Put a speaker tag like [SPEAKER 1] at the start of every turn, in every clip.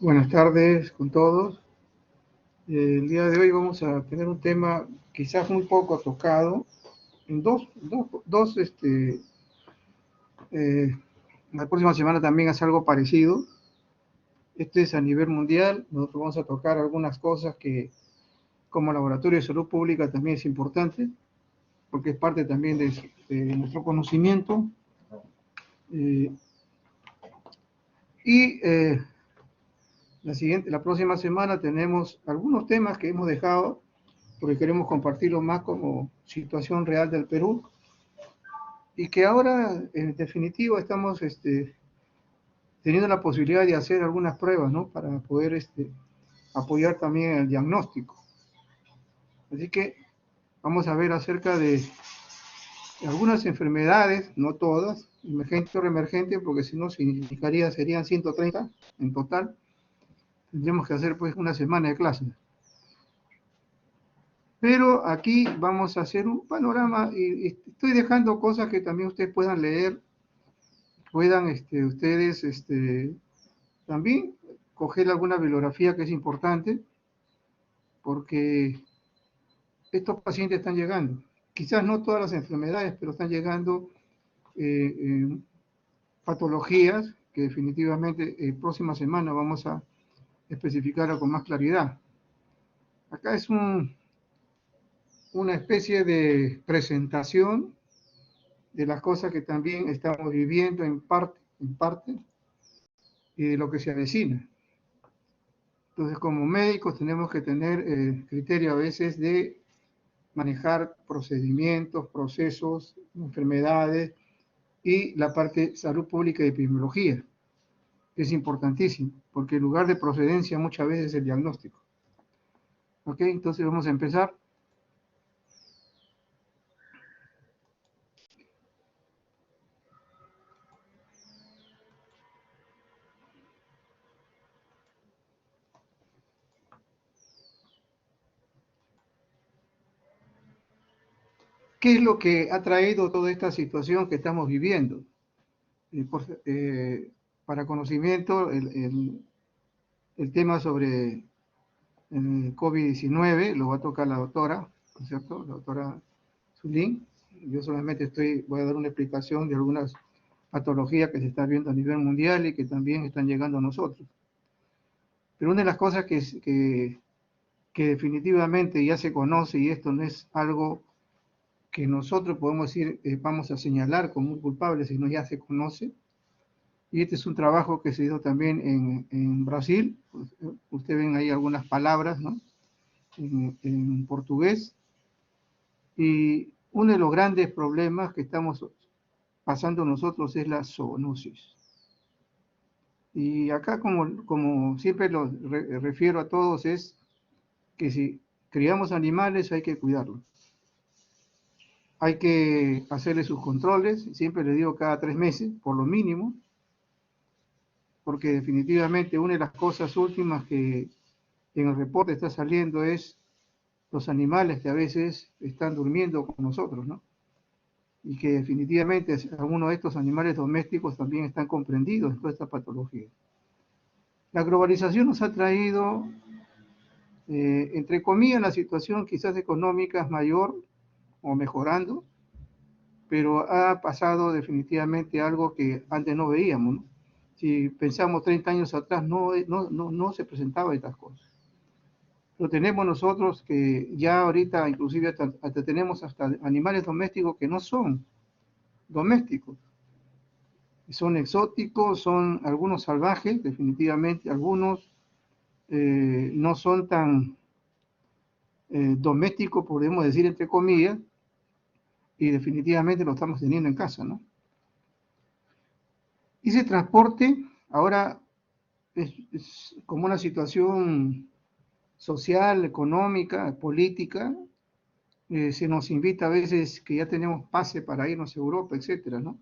[SPEAKER 1] Buenas tardes con todos. El día de hoy vamos a tener un tema quizás muy poco tocado. En eh, la próxima semana también es algo parecido. Este es a nivel mundial. Nosotros vamos a tocar algunas cosas que como laboratorio de salud pública también es importante, porque es parte también de nuestro conocimiento. Eh, y la próxima semana tenemos algunos temas que hemos dejado porque queremos compartirlo más como situación real del Perú y que ahora, en definitiva, estamos teniendo la posibilidad de hacer algunas pruebas, ¿no? Para poder apoyar también el diagnóstico. Así que vamos a ver acerca de algunas enfermedades, no todas, emergente o reemergente, porque si no significaría, serían 130 en total. Tendríamos que hacer pues una semana de clases. Pero aquí vamos a hacer un panorama y estoy dejando cosas que también ustedes puedan leer, puedan ustedes también coger alguna bibliografía que es importante, porque estos pacientes están llegando. Quizás no todas las enfermedades, pero están llegando patologías que definitivamente próxima semana vamos a especificar con más claridad. Acá es una especie de presentación de las cosas que también estamos viviendo en parte y de lo que se avecina. Entonces, como médicos tenemos que tener criterio a veces de manejar procedimientos, procesos, enfermedades y la parte de salud pública y epidemiología. Es importantísimo, porque el lugar de procedencia muchas veces es el diagnóstico. ¿Ok? Entonces vamos a empezar. ¿Qué es lo que ha traído toda esta situación que estamos viviendo? Para conocimiento, el tema sobre el COVID-19 lo va a tocar la doctora, ¿no es cierto? La doctora Zulín. Yo solamente voy a dar una explicación de algunas patologías que se están viendo a nivel mundial y que también están llegando a nosotros. Pero una de las cosas que definitivamente ya se conoce, y esto no es algo que nosotros podemos decir, vamos a señalar como un culpable, sino ya se conoce, y este es un trabajo que se hizo también en Brasil. Ustedes ven ahí algunas palabras, ¿no? En portugués, y uno de los grandes problemas que estamos pasando nosotros es la zoonosis. Y acá, como siempre lo refiero a todos, es que si criamos animales hay que cuidarlos. Hay que hacerle sus controles, siempre les digo cada 3 meses, por lo mínimo, porque definitivamente una de las cosas últimas que en el reporte está saliendo es los animales que a veces están durmiendo con nosotros, ¿no? Y que definitivamente algunos de estos animales domésticos también están comprendidos en toda esta patología. La globalización nos ha traído, entre comillas, la situación quizás económica es mayor o mejorando, pero ha pasado definitivamente algo que antes no veíamos, ¿no? Si pensamos 30 años atrás, no se presentaban estas cosas. Lo tenemos nosotros que ya ahorita inclusive hasta tenemos hasta animales domésticos que no son domésticos. Son exóticos, son algunos salvajes, definitivamente, algunos no son tan domésticos, podemos decir entre comillas, y definitivamente lo estamos teniendo en casa, ¿no? Y ese transporte ahora es como una situación social, económica, política. Se nos invita a veces que ya tenemos pase para irnos a Europa, etcétera, ¿no?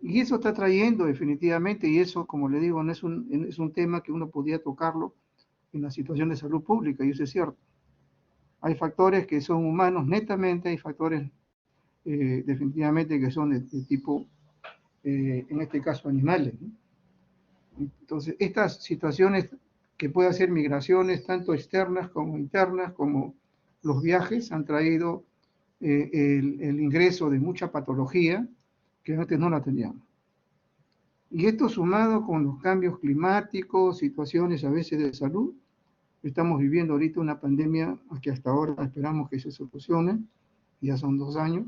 [SPEAKER 1] Y eso está trayendo definitivamente, y eso, como le digo, no es un tema que uno podía tocarlo en la situación de salud pública, y eso es cierto. Hay factores que son humanos netamente, hay factores definitivamente que son de tipo, en este caso, animales, ¿no? Entonces, estas situaciones que pueden ser migraciones tanto externas como internas, como los viajes, han traído el ingreso de mucha patología que antes no la teníamos. Y esto sumado con los cambios climáticos, situaciones a veces de salud, estamos viviendo ahorita una pandemia que hasta ahora esperamos que se solucione, ya son 2 años,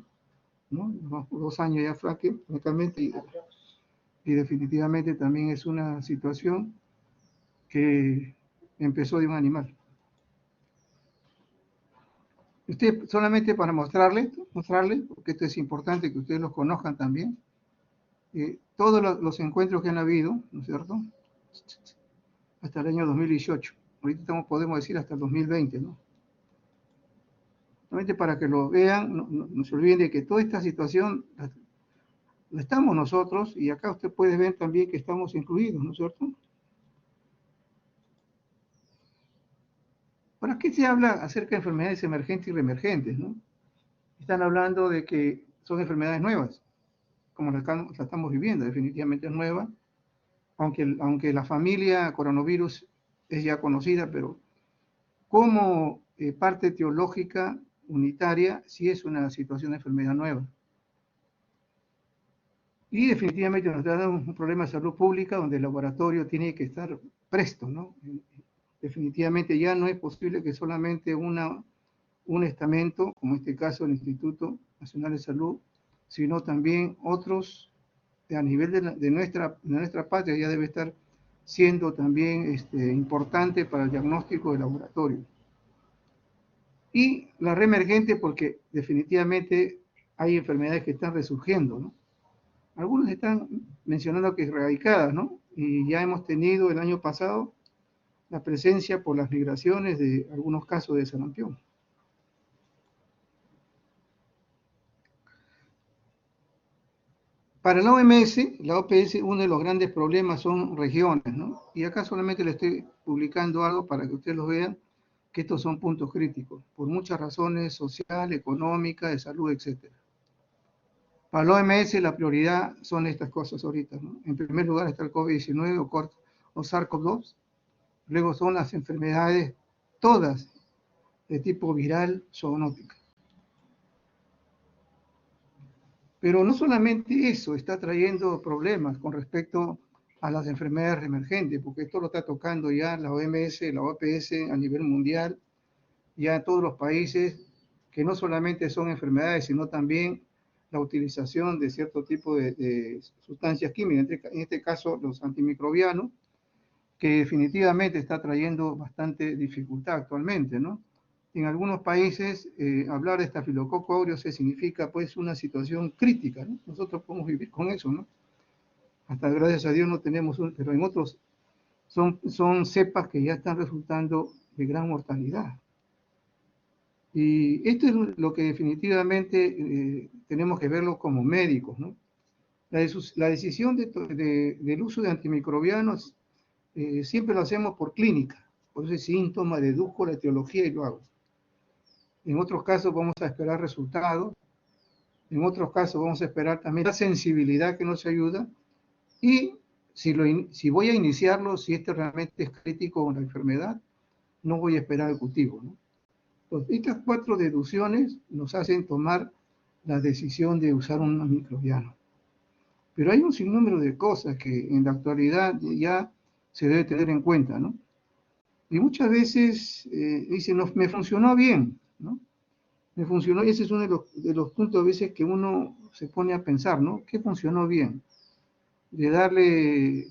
[SPEAKER 1] ¿no? 2 años ya francamente, y definitivamente también es una situación que empezó de un animal. Usted, solamente para mostrarle, porque esto es importante que ustedes lo conozcan también, todos los encuentros que han habido, ¿no es cierto?, hasta el año 2018. Ahorita podemos decir hasta el 2020, ¿no? Solamente para que lo vean, no se olviden de que toda esta situación la estamos nosotros, y acá usted puede ver también que estamos incluidos, ¿no es cierto? ¿Para qué se habla acerca de enfermedades emergentes y reemergentes, ¿no? Están hablando de que son enfermedades nuevas, como la estamos viviendo, definitivamente es nueva, aunque la familia coronavirus es ya conocida, pero como parte teológica unitaria, sí es una situación de enfermedad nueva. Y definitivamente nos da un problema de salud pública donde el laboratorio tiene que estar presto, ¿no? Definitivamente ya no es posible que solamente un estamento, como en este caso el Instituto Nacional de Salud, sino también otros a nivel de nuestra patria ya debe estar siendo también importante para el diagnóstico del laboratorio. Y la reemergente porque definitivamente hay enfermedades que están resurgiendo, ¿no? Algunos están mencionando que erradicadas, ¿no? Y ya hemos tenido el año pasado la presencia por las migraciones de algunos casos de sarampión. Para la OMS, la OPS, uno de los grandes problemas son regiones, ¿no? Y acá solamente le estoy publicando algo para que ustedes lo vean, que estos son puntos críticos, por muchas razones social, económica, de salud, etc. Para la OMS la prioridad son estas cosas ahorita, ¿no? En primer lugar está el COVID-19 o SARS-CoV-2, luego son las enfermedades todas de tipo viral zoonótica. Pero no solamente eso está trayendo problemas con respecto a las enfermedades emergentes, porque esto lo está tocando ya la OMS, la OPS a nivel mundial, ya en todos los países, que no solamente son enfermedades, sino también la utilización de cierto tipo de sustancias químicas, en este caso los antimicrobianos, que definitivamente está trayendo bastante dificultad actualmente, ¿no? En algunos países hablar de estafilococo aureus significa pues una situación crítica, ¿no? Nosotros podemos vivir con eso, ¿no? Hasta gracias a Dios no tenemos pero en otros son cepas que ya están resultando de gran mortalidad. Y esto es lo que definitivamente tenemos que verlo como médicos, ¿no? La decisión del uso de antimicrobianos siempre lo hacemos por clínica, por ese síntoma, deduzco la etiología y lo hago. En otros casos vamos a esperar resultados, en otros casos vamos a esperar también la sensibilidad que nos ayuda, y si voy a iniciarlo, si este realmente es crítico con la enfermedad, no voy a esperar el cultivo, ¿no? Entonces, estas 4 deducciones nos hacen tomar la decisión de usar un microbiano. Pero hay un sinnúmero de cosas que en la actualidad ya se debe tener en cuenta, ¿no? Y muchas veces dicen, no, me funcionó bien, ¿no? Me funcionó, y ese es uno de los puntos a veces que uno se pone a pensar, ¿no? ¿Qué funcionó bien? De darle,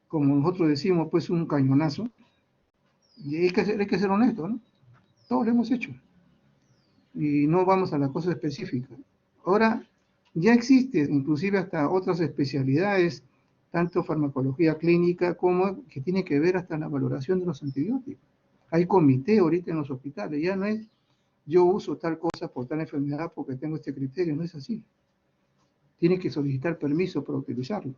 [SPEAKER 1] como nosotros decimos, pues un cañonazo, y hay que ser honesto, ¿no? Todos lo hemos hecho. Y no vamos a la cosa específica. Ahora, ya existe inclusive hasta otras especialidades, tanto farmacología clínica como que tiene que ver hasta la valoración de los antibióticos. Hay comité ahorita en los hospitales, ya no es yo uso tal cosa por tal enfermedad porque tengo este criterio, no es así. Tiene que solicitar permiso para utilizarlo.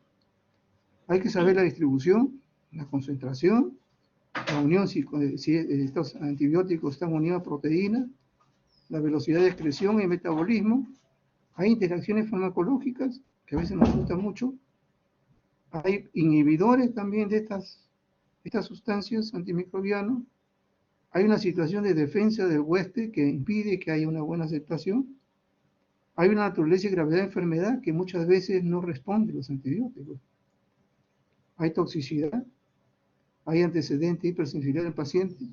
[SPEAKER 1] Hay que saber la distribución, la concentración, la unión, si estos antibióticos están unidos a proteínas, la velocidad de excreción y metabolismo. Hay interacciones farmacológicas que a veces nos gustan mucho, Hay inhibidores también de estas sustancias antimicrobianas. Hay una situación de defensa del huésped que impide que haya una buena aceptación. Hay una naturaleza y gravedad de enfermedad que muchas veces no responde a los antibióticos. Hay toxicidad, hay antecedentes de hipersensibilidad del paciente.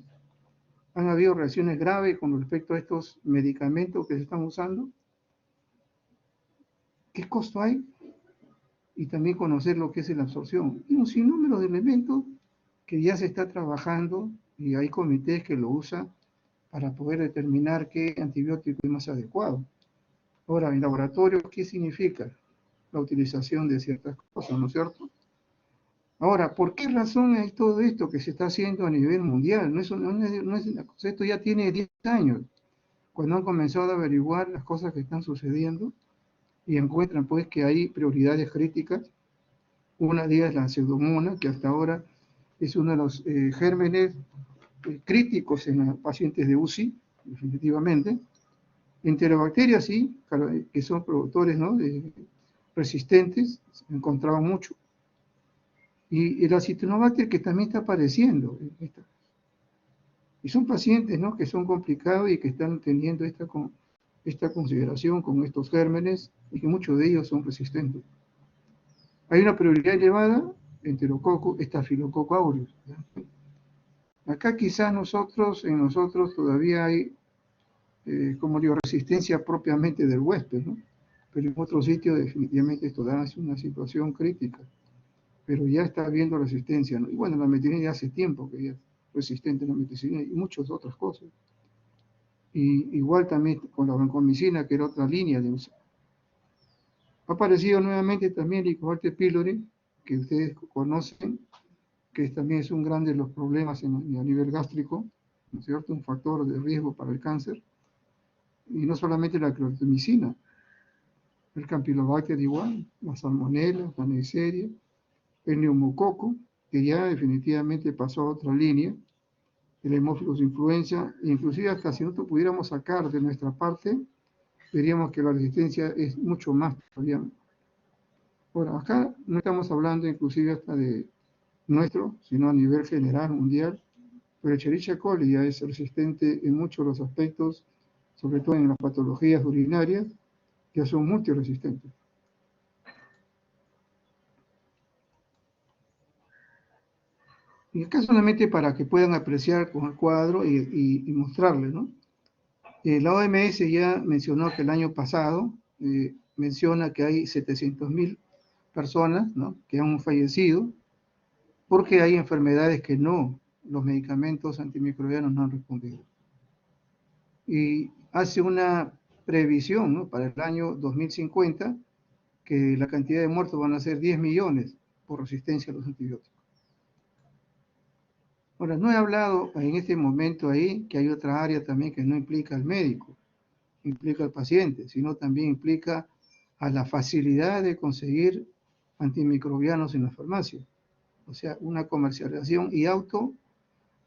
[SPEAKER 1] Han habido reacciones graves con respecto a estos medicamentos que se están usando. ¿Qué costo hay? Y también conocer lo que es la absorción. Y un sinnúmero de elementos que ya se está trabajando y hay comités que lo usan para poder determinar qué antibiótico es más adecuado. Ahora, en laboratorio, ¿qué significa la utilización de ciertas cosas, no es cierto? Ahora, ¿por qué razón es todo esto que se está haciendo a nivel mundial? Esto ya tiene 10 años, cuando han comenzado a averiguar las cosas que están sucediendo y encuentran pues que hay prioridades críticas. Una de ellas es la pseudomonas, que hasta ahora es uno de los gérmenes críticos en los pacientes de UCI, definitivamente. Enterobacterias sí, que son productores, ¿no?, resistentes, se han encontrado mucho. Y el Acinetobacter, que también está apareciendo. Y son pacientes, ¿no?, que son complicados y que están teniendo esta consideración con estos gérmenes y que muchos de ellos son resistentes. Hay una prioridad elevada, Enterococcus, Staphylococcus aureus. Acá quizás en nosotros todavía hay, como digo, resistencia propiamente del huésped, ¿no? Pero en otros sitios definitivamente esto da una situación crítica. Pero ya está habiendo resistencia, ¿no? Y bueno, la meticilina ya hace tiempo que ya es resistente a la meticilina y muchas otras cosas. Y igual también con la vancomicina, que era otra línea de uso. Ha aparecido nuevamente también el Helicobacter pylori, que ustedes conocen, que también es un grande de los problemas a nivel gástrico, ¿no es cierto? Un factor de riesgo para el cáncer. Y no solamente la clorpromicina, el Campylobacter igual, la salmonella, la Neisseria, el neumococo, que ya definitivamente pasó a otra línea, el Haemophilus influenza, inclusive hasta si nosotros pudiéramos sacar de nuestra parte, veríamos que la resistencia es mucho más todavía. Ahora, acá no estamos hablando inclusive hasta de nuestro, sino a nivel general, mundial, pero el Escherichia coli ya es resistente en muchos de los aspectos, sobre todo en las patologías urinarias, que son multiresistentes. Y acá solamente para que puedan apreciar con el cuadro y mostrarles, ¿no? La OMS ya mencionó que el año pasado menciona que hay 700.000 personas, ¿no?, que han fallecido porque hay enfermedades que los medicamentos antimicrobianos no han respondido. Y hace una previsión, ¿no?, para el año 2050 que la cantidad de muertos van a ser 10 millones por resistencia a los antibióticos. Ahora, no he hablado en este momento ahí que hay otra área también que no implica al médico, implica al paciente, sino también implica a la facilidad de conseguir antimicrobianos en la farmacia. O sea, una comercialización y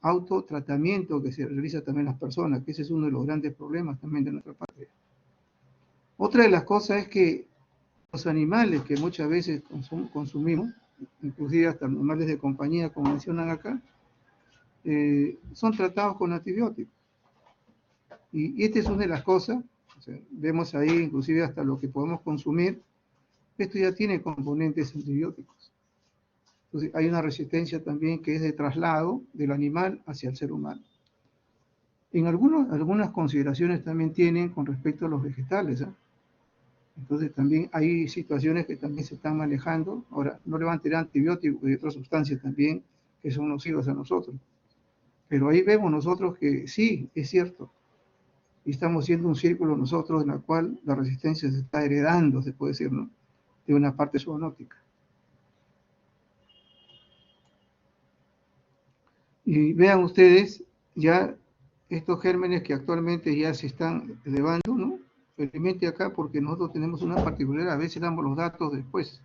[SPEAKER 1] autotratamiento que se realiza también en las personas, que ese es uno de los grandes problemas también de nuestra patria. Otra de las cosas es que los animales que muchas veces consumimos, inclusive hasta animales de compañía, como mencionan acá, son tratados con antibióticos. Y esta es una de las cosas, o sea, vemos ahí inclusive hasta lo que podemos consumir, esto ya tiene componentes antibióticos. Entonces hay una resistencia también que es de traslado del animal hacia el ser humano. En algunas consideraciones también tienen con respecto a los vegetales, ¿eh? Entonces también hay situaciones que también se están manejando. Ahora, no le van a tirar antibióticos y otras sustancias también que son nocivas a nosotros. Pero ahí vemos nosotros que sí, es cierto. Y estamos haciendo un círculo nosotros en el cual la resistencia se está heredando, se puede decir, ¿no?, de una parte zoonótica. Y vean ustedes ya estos gérmenes que actualmente ya se están elevando, ¿no? Felizmente acá porque nosotros tenemos una particularidad, a veces damos los datos después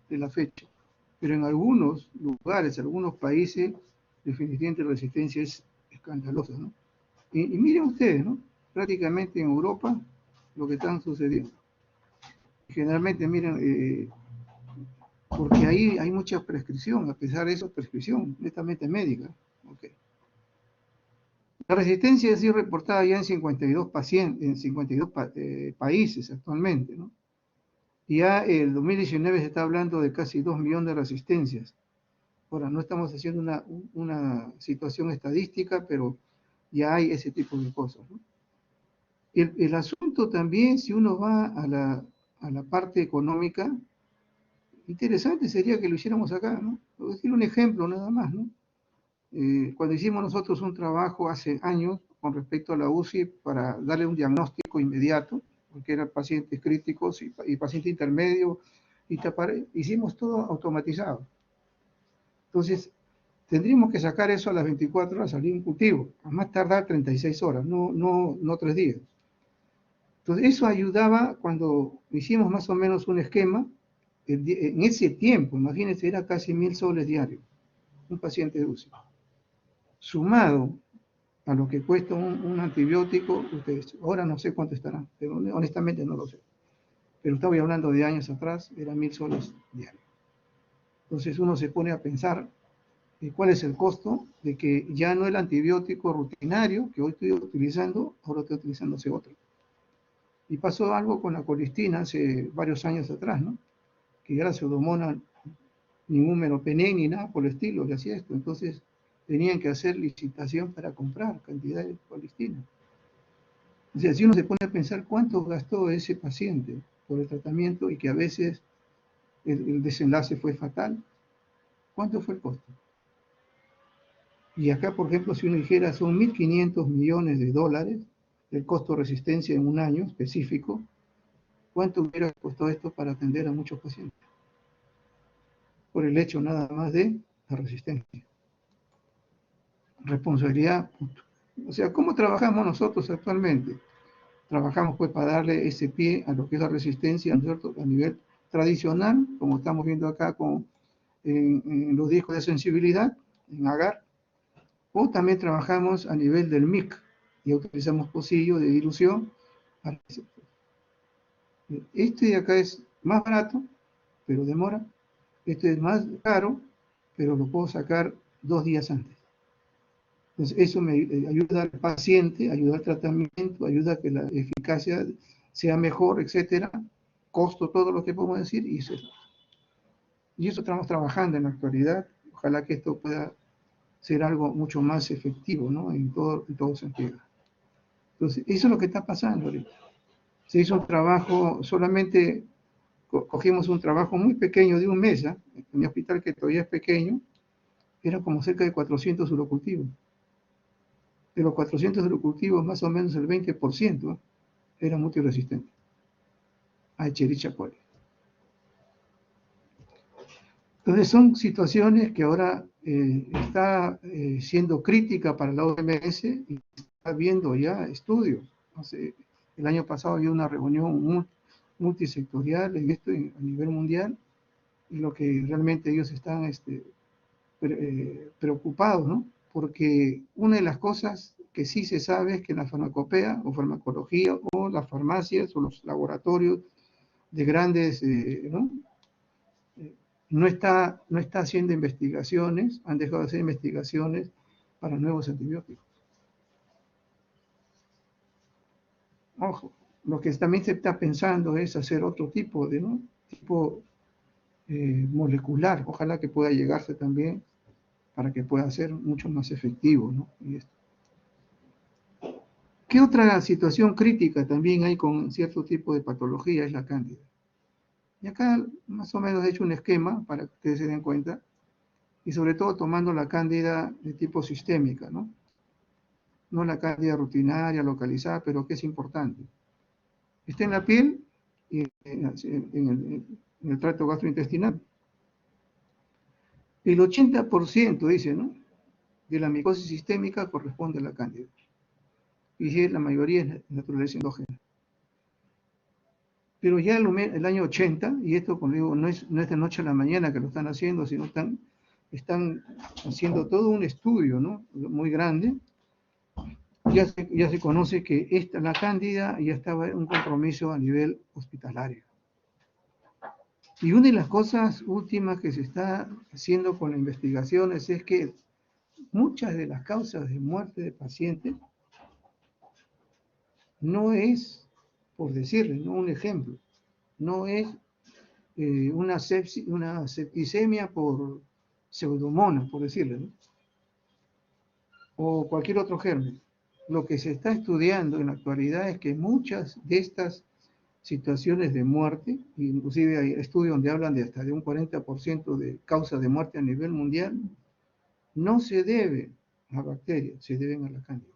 [SPEAKER 1] de la fecha, pero en algunos lugares, algunos países, definitivamente la resistencia es escandalosa, ¿no? Y miren ustedes, ¿no?, prácticamente en Europa lo que están sucediendo. Generalmente, miren, porque ahí hay mucha prescripción, a pesar de eso, prescripción netamente médica. Okay. La resistencia ha sido reportada ya en 52 pacientes, en 52 países actualmente, ¿no? Y ya el 2019 se está hablando de casi 2 millones de resistencias. Ahora, no estamos haciendo una situación estadística, pero ya hay ese tipo de cosas, ¿no? El asunto también, si uno va a la parte económica, interesante sería que lo hiciéramos acá, ¿no? Voy a decir un ejemplo nada más, ¿no? Cuando hicimos nosotros un trabajo hace años con respecto a la UCI para darle un diagnóstico inmediato, porque eran pacientes críticos y paciente intermedio, hicimos todo automatizado. Entonces, tendríamos que sacar eso a las 24 horas, salir un cultivo, a más tardar 36 horas, no 3 días. Entonces, eso ayudaba cuando hicimos más o menos un esquema, en ese tiempo, imagínense, era casi 1.000 soles diarios, un paciente de UCI. Sumado a lo que cuesta un antibiótico, ustedes, ahora no sé cuánto estará, pero honestamente no lo sé. Pero estaba hablando de años atrás, eran 1.000 soles diarios. Entonces uno se pone a pensar cuál es el costo de que ya no el antibiótico rutinario que hoy estoy utilizando, ahora estoy utilizando ese otro. Y pasó algo con la colistina hace varios años atrás, ¿no? Que ya la pseudomonas, ningún meropenem ni nada por el estilo, le hacía esto. Entonces tenían que hacer licitación para comprar cantidad de colistina. O sea, si uno se pone a pensar cuánto gastó ese paciente por el tratamiento y que a veces el desenlace fue fatal, ¿cuánto fue el costo? Y acá, por ejemplo, si uno dijera son 1.500 millones de dólares el costo de resistencia en un año específico, ¿cuánto hubiera costado esto para atender a muchos pacientes? Por el hecho nada más de la resistencia. Responsabilidad. O sea, ¿cómo trabajamos nosotros actualmente? Trabajamos pues para darle ese pie a lo que es la resistencia, ¿no es cierto?, a nivel tradicional, como estamos viendo acá en los discos de sensibilidad, en agar, o también trabajamos a nivel del MIC, y utilizamos pocillo de dilución. Este de acá es más barato, pero demora. Este es más caro, pero lo puedo sacar 2 días antes. Entonces, eso me ayuda al paciente, ayuda al tratamiento, ayuda a que la eficacia sea mejor, etcétera. Costo, todo lo que podemos decir, y eso estamos trabajando en la actualidad. Ojalá que esto pueda ser algo mucho más efectivo, ¿no? En todo sentido. Entonces, eso es lo que está pasando ahorita. Se hizo un trabajo, solamente cogimos un trabajo muy pequeño de un mes, ¿eh? En mi hospital, que todavía es pequeño, era como cerca de 400 urocultivos. De los 400 urocultivos, más o menos el 20% era multiresistente a Escherichia coli. Entonces son situaciones que ahora está siendo crítica para la OMS y está viendo ya estudios. El año pasado había una reunión multisectorial en esto a nivel mundial, y lo que realmente ellos están preocupados, ¿no? Porque una de las cosas que sí se sabe es que en la farmacopea o farmacología o las farmacias o los laboratorios de grandes, ¿no? No está haciendo investigaciones, han dejado de hacer investigaciones para nuevos antibióticos. Ojo, lo que también se está pensando es hacer otro tipo de, ¿no? Tipo molecular, ojalá que pueda llegarse también para que pueda ser mucho más efectivo, ¿no? Y esto. ¿Qué otra situación crítica también hay con cierto tipo de patología? Es la cándida. Y acá más o menos he hecho un esquema para que ustedes se den cuenta, y sobre todo tomando la cándida de tipo sistémica, ¿no? No la cándida rutinaria, localizada, pero que es importante. Está en la piel y en el tracto gastrointestinal. El 80%, dice, ¿no?, de la micosis sistémica corresponde a la cándida. Y la mayoría es naturaleza endógena. Pero ya el año 80, y esto, como digo, no es de noche a la mañana que lo están haciendo, sino están haciendo todo un estudio, ¿no?, muy grande. Ya se conoce que la cándida ya estaba en un compromiso a nivel hospitalario. Y una de las cosas últimas que se está haciendo con las investigaciones es que muchas de las causas de muerte de pacientes no es, por decirle, ¿no? Un ejemplo, no es una septicemia por pseudomonas, por decirle, ¿no? O cualquier otro germen. Lo que se está estudiando en la actualidad es que muchas de estas situaciones de muerte, inclusive hay estudios donde hablan de hasta de un 40% de causas de muerte a nivel mundial, no se deben a bacterias, se deben a la cándida.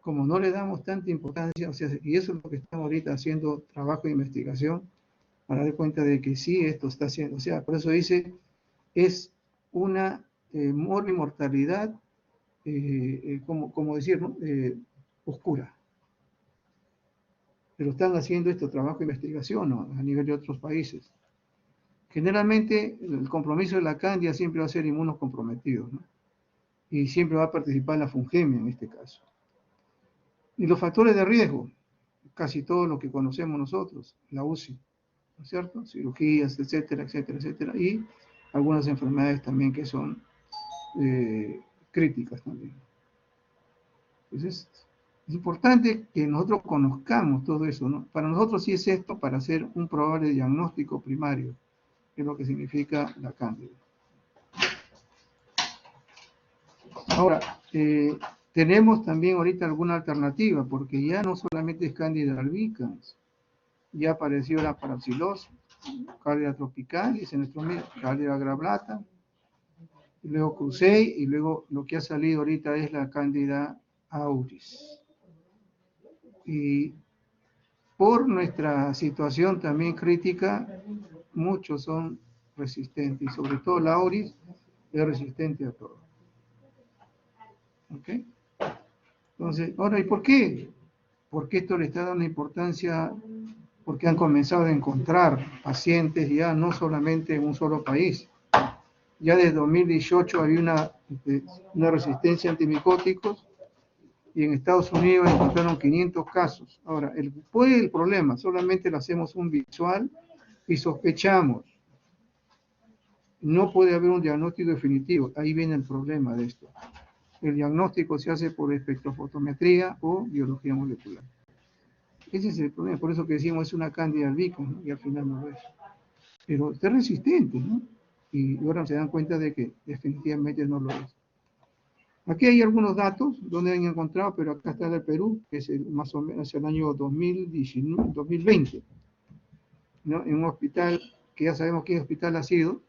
[SPEAKER 1] Como no le damos tanta importancia, o sea, y eso es lo que estamos ahorita haciendo, trabajo de investigación, para dar cuenta de que sí, esto está haciendo, o sea, por eso dice, es una mortalidad, como decir, ¿no? Oscura. Pero están haciendo esto, trabajo de investigación, ¿no? A nivel de otros países. Generalmente, el compromiso de la cándida siempre va a ser inmunocomprometido, ¿no? Y siempre va a participar la fungemia en este caso. Y los factores de riesgo, casi todo lo que conocemos nosotros, la UCI, ¿no es cierto? Cirugías, etcétera, etcétera, etcétera. Y algunas enfermedades también que son críticas también. Entonces, es importante que nosotros conozcamos todo eso, ¿no? Para nosotros sí es esto para hacer un probable diagnóstico primario, que es lo que significa la cándida. Ahora, tenemos también ahorita alguna alternativa, porque ya no solamente es cándida albicans, ya apareció la parapsilosis, cándida tropicalis en nuestro medio, cándida grablata, y luego crusei, y luego lo que ha salido ahorita es la cándida auris. Y por nuestra situación también crítica, muchos son resistentes, y sobre todo la auris es resistente a todo. ¿Ok? Entonces, ahora, ¿y por qué? Porque esto le está dando importancia, porque han comenzado a encontrar pacientes ya no solamente en un solo país. Ya desde 2018 había una resistencia a antimicóticos y en Estados Unidos encontraron 500 casos. Ahora, ¿cuál es el problema? Solamente le hacemos un visual y sospechamos. No puede haber un diagnóstico definitivo. Ahí viene el problema de esto. El diagnóstico se hace por espectrofotometría o biología molecular. Ese es el problema. Por eso que decimos es una cándida albicans, ¿no? Y al final no lo es. Pero está resistente, ¿no? Y ahora se dan cuenta de que definitivamente no lo es. Aquí hay algunos datos donde han encontrado, pero acá está el Perú, que es más o menos el año 2020, ¿no? En un hospital, que ya sabemos qué hospital ha sido,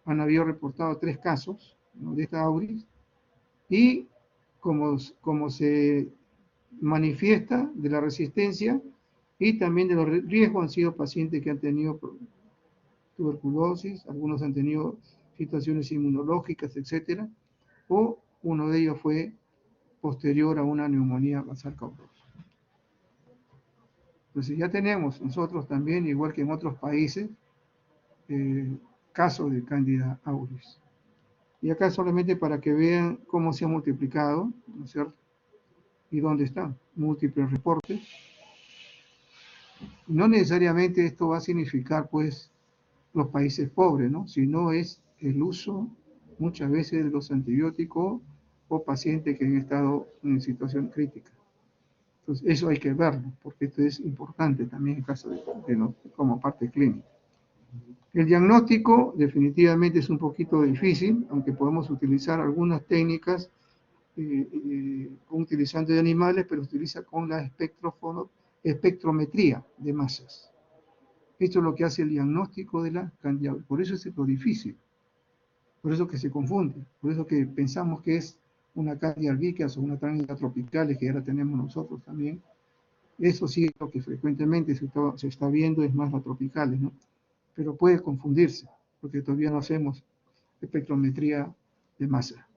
[SPEAKER 1] han habido reportado 3 casos, ¿no? De esta auris, y como se manifiesta de la resistencia y también de los riesgos, han sido pacientes que han tenido tuberculosis, algunos han tenido situaciones inmunológicas, etcétera, o uno de ellos fue posterior a una neumonía basal caulosa. Entonces ya tenemos nosotros también, igual que en otros países, casos de Candida auris. Y acá solamente para que vean cómo se ha multiplicado, ¿no es cierto? Y dónde están, múltiples reportes. No necesariamente esto va a significar, pues, los países pobres, ¿no? Sino es el uso muchas veces de los antibióticos o pacientes que han estado en situación crítica. Entonces, eso hay que verlo, porque esto es importante también en caso como parte clínica. El diagnóstico definitivamente es un poquito difícil, aunque podemos utilizar algunas técnicas utilizando de animales, pero se utiliza con la espectrometría de masas. Esto es lo que hace el diagnóstico de la Candida. Por eso es lo difícil, por eso que se confunde, por eso que pensamos que es una Candida albicans o una Candida tropicales, que ahora tenemos nosotros también. Eso sí es lo que frecuentemente se está viendo, es más la tropicales, ¿no? Pero puede confundirse, porque todavía no hacemos espectrometría de masa.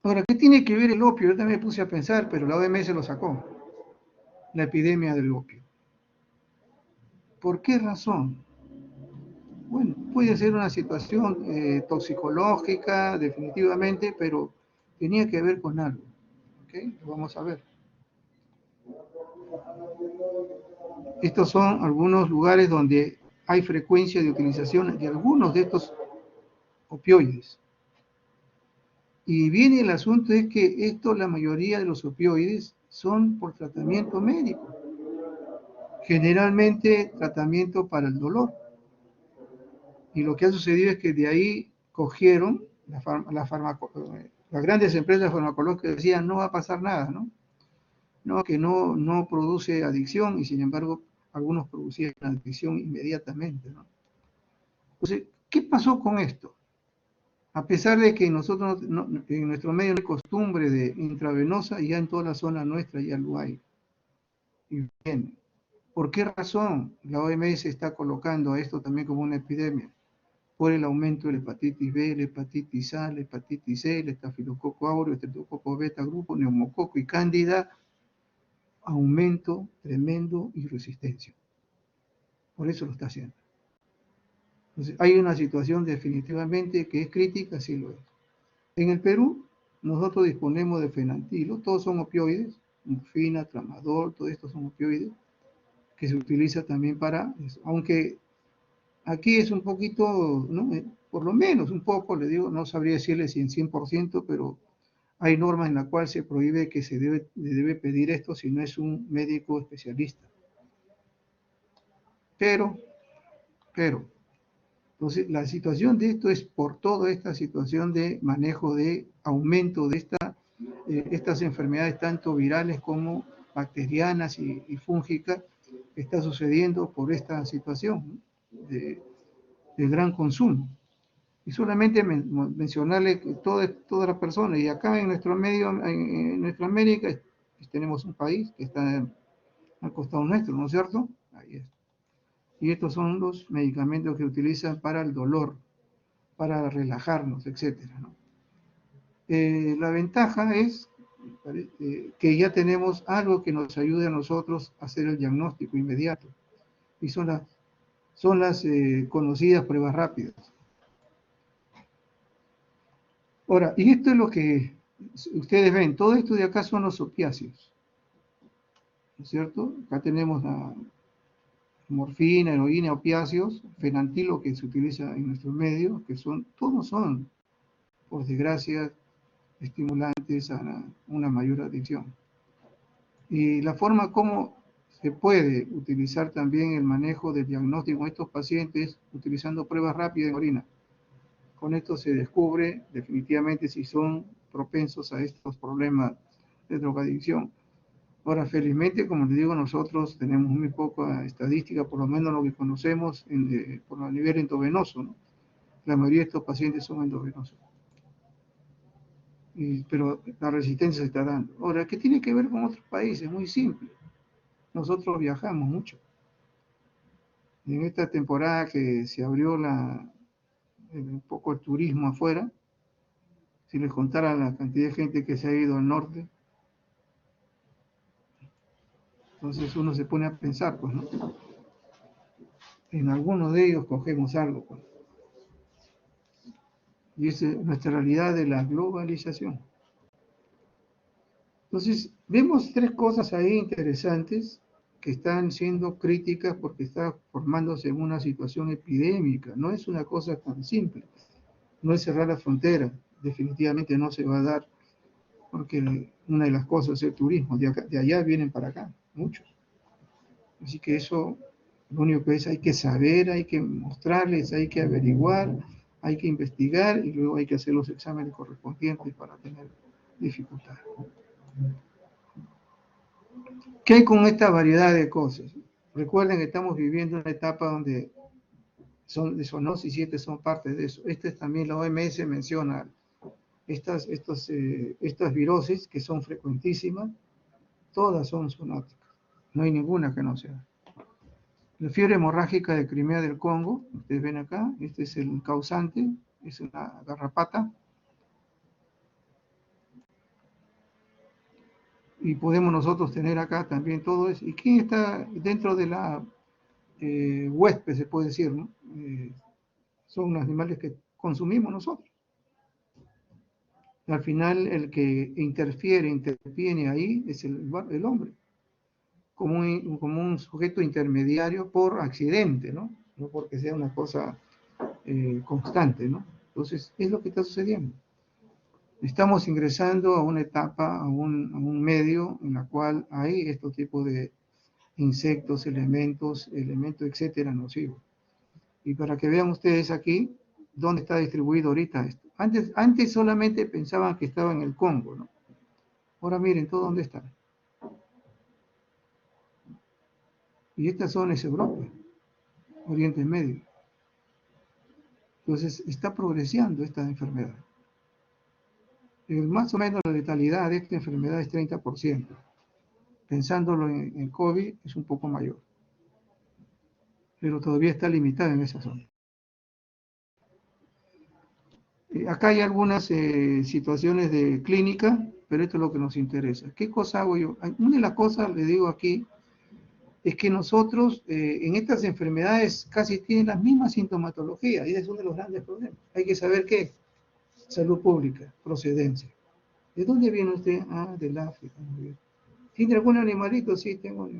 [SPEAKER 1] Ahora, ¿qué tiene que ver el opio? Yo también me puse a pensar, pero la OMS lo sacó, la epidemia del opio. ¿Por qué razón? Bueno, puede ser una situación toxicológica, definitivamente, pero tenía que ver con algo. ¿Okay? Lo vamos a ver. Estos son algunos lugares donde hay frecuencia de utilización de algunos de estos opioides. Y viene el asunto es que esto, la mayoría de los opioides son por tratamiento médico, generalmente tratamiento para el dolor. Y lo que ha sucedido es que de ahí cogieron las grandes empresas farmacológicas decían no va a pasar nada, ¿no? No, que no produce adicción y sin embargo algunos producían adicción inmediatamente, ¿no? Entonces, ¿qué pasó con esto? A pesar de que nosotros en nuestro medio no hay costumbre de intravenosa, ya en toda la zona nuestra ya lo hay. Y bien, ¿por qué razón la OMS está colocando esto también como una epidemia? Por el aumento de la hepatitis B, la hepatitis A, la hepatitis C, el estafilococo aureus, el estreptococo beta grupo, neumococo y cándida, aumento tremendo y resistencia. Por eso lo está haciendo. Entonces, hay una situación definitivamente que es crítica, sí lo es. En el Perú, nosotros disponemos de fenantilo, todos son opioides, morfina, tramadol, todo esto son opioides, que se utiliza también para eso. Aunque aquí es un poquito, ¿no? Por lo menos un poco, le digo, no sabría decirle si en 100%, pero hay normas en las cuales se prohíbe que se debe pedir esto si no es un médico especialista. Pero, entonces la situación de esto es por toda esta situación de manejo de aumento de estas enfermedades tanto virales como bacterianas y fúngicas que está sucediendo por esta situación de gran consumo. Y solamente mencionarle que toda la persona, y acá en nuestro medio, en nuestra América, pues tenemos un país que está al costado nuestro, ¿no es cierto? Ahí es. Y estos son los medicamentos que utilizan para el dolor, para relajarnos, etcétera, ¿no? La ventaja es que ya tenemos algo que nos ayude a nosotros a hacer el diagnóstico inmediato. Y son las conocidas pruebas rápidas. Ahora, y esto es lo que ustedes ven, todo esto de acá son los opiáceos, ¿no es cierto? Acá tenemos la morfina, heroína, opiáceos, fenantilo que se utiliza en nuestros medios, que todos son, por desgracia, estimulantes a una mayor adicción. Y la forma como se puede utilizar también el manejo del diagnóstico de estos pacientes utilizando pruebas rápidas en orina. Con esto se descubre definitivamente si son propensos a estos problemas de drogadicción. Ahora, felizmente, como les digo, nosotros tenemos muy poca estadística, por lo menos lo que conocemos por el nivel endovenoso, ¿no? La mayoría de estos pacientes son endovenosos. Pero la resistencia se está dando. Ahora, ¿qué tiene que ver con otros países? Muy simple. Nosotros viajamos mucho. En esta temporada que se abrió un poco el turismo afuera, si les contara la cantidad de gente que se ha ido al norte, entonces uno se pone a pensar, pues, ¿no? En algunos de ellos cogemos algo, pues. Y esa es nuestra realidad de la globalización. Entonces, vemos tres cosas ahí interesantes que están siendo críticas porque está formándose una situación epidémica. No es una cosa tan simple. No es cerrar la frontera. Definitivamente no se va a dar porque una de las cosas es el turismo. De allá vienen para acá, muchos. Así que eso, lo único que es, hay que saber, hay que mostrarles, hay que averiguar, hay que investigar y luego hay que hacer los exámenes correspondientes para tener dificultad. ¿Qué hay con esta variedad de cosas? Recuerden que estamos viviendo una etapa donde de zoonosis y son parte de eso. Esta es también la OMS menciona estas virosis que son frecuentísimas, todas son zoonóticas. No hay ninguna que no sea. La fiebre hemorrágica de Crimea del Congo, ustedes ven acá, este es el causante, es una garrapata. Y podemos nosotros tener acá también todo eso. ¿Y quién está dentro de la huésped, se puede decir, ¿no? Son animales que consumimos nosotros. Al final, el que interviene ahí es el hombre. como un sujeto intermediario por accidente, ¿no? No porque sea una cosa constante, ¿no? Entonces, es lo que está sucediendo. Estamos ingresando a una etapa, a un medio en la cual hay estos tipos de insectos, elementos, etcétera, nocivos. Y para que vean ustedes aquí, dónde está distribuido ahorita esto. Antes solamente pensaban que estaba en el Congo, ¿no? Ahora miren todo dónde está. Y esta zona es Europa, Oriente Medio. Entonces está progresando esta enfermedad. Más o menos la letalidad de esta enfermedad es 30%. Pensándolo en COVID es un poco mayor. Pero todavía está limitada en esa zona. Acá hay algunas situaciones de clínica, pero esto es lo que nos interesa. ¿Qué cosa hago yo? Una de las cosas, le digo aquí, es que nosotros en estas enfermedades casi tienen las mismas sintomatologías, y ese es uno de los grandes problemas. Hay que saber qué: salud pública, procedencia. ¿De dónde viene usted? Ah, del África. Muy bien. ¿Tiene algún animalito? Sí, tengo.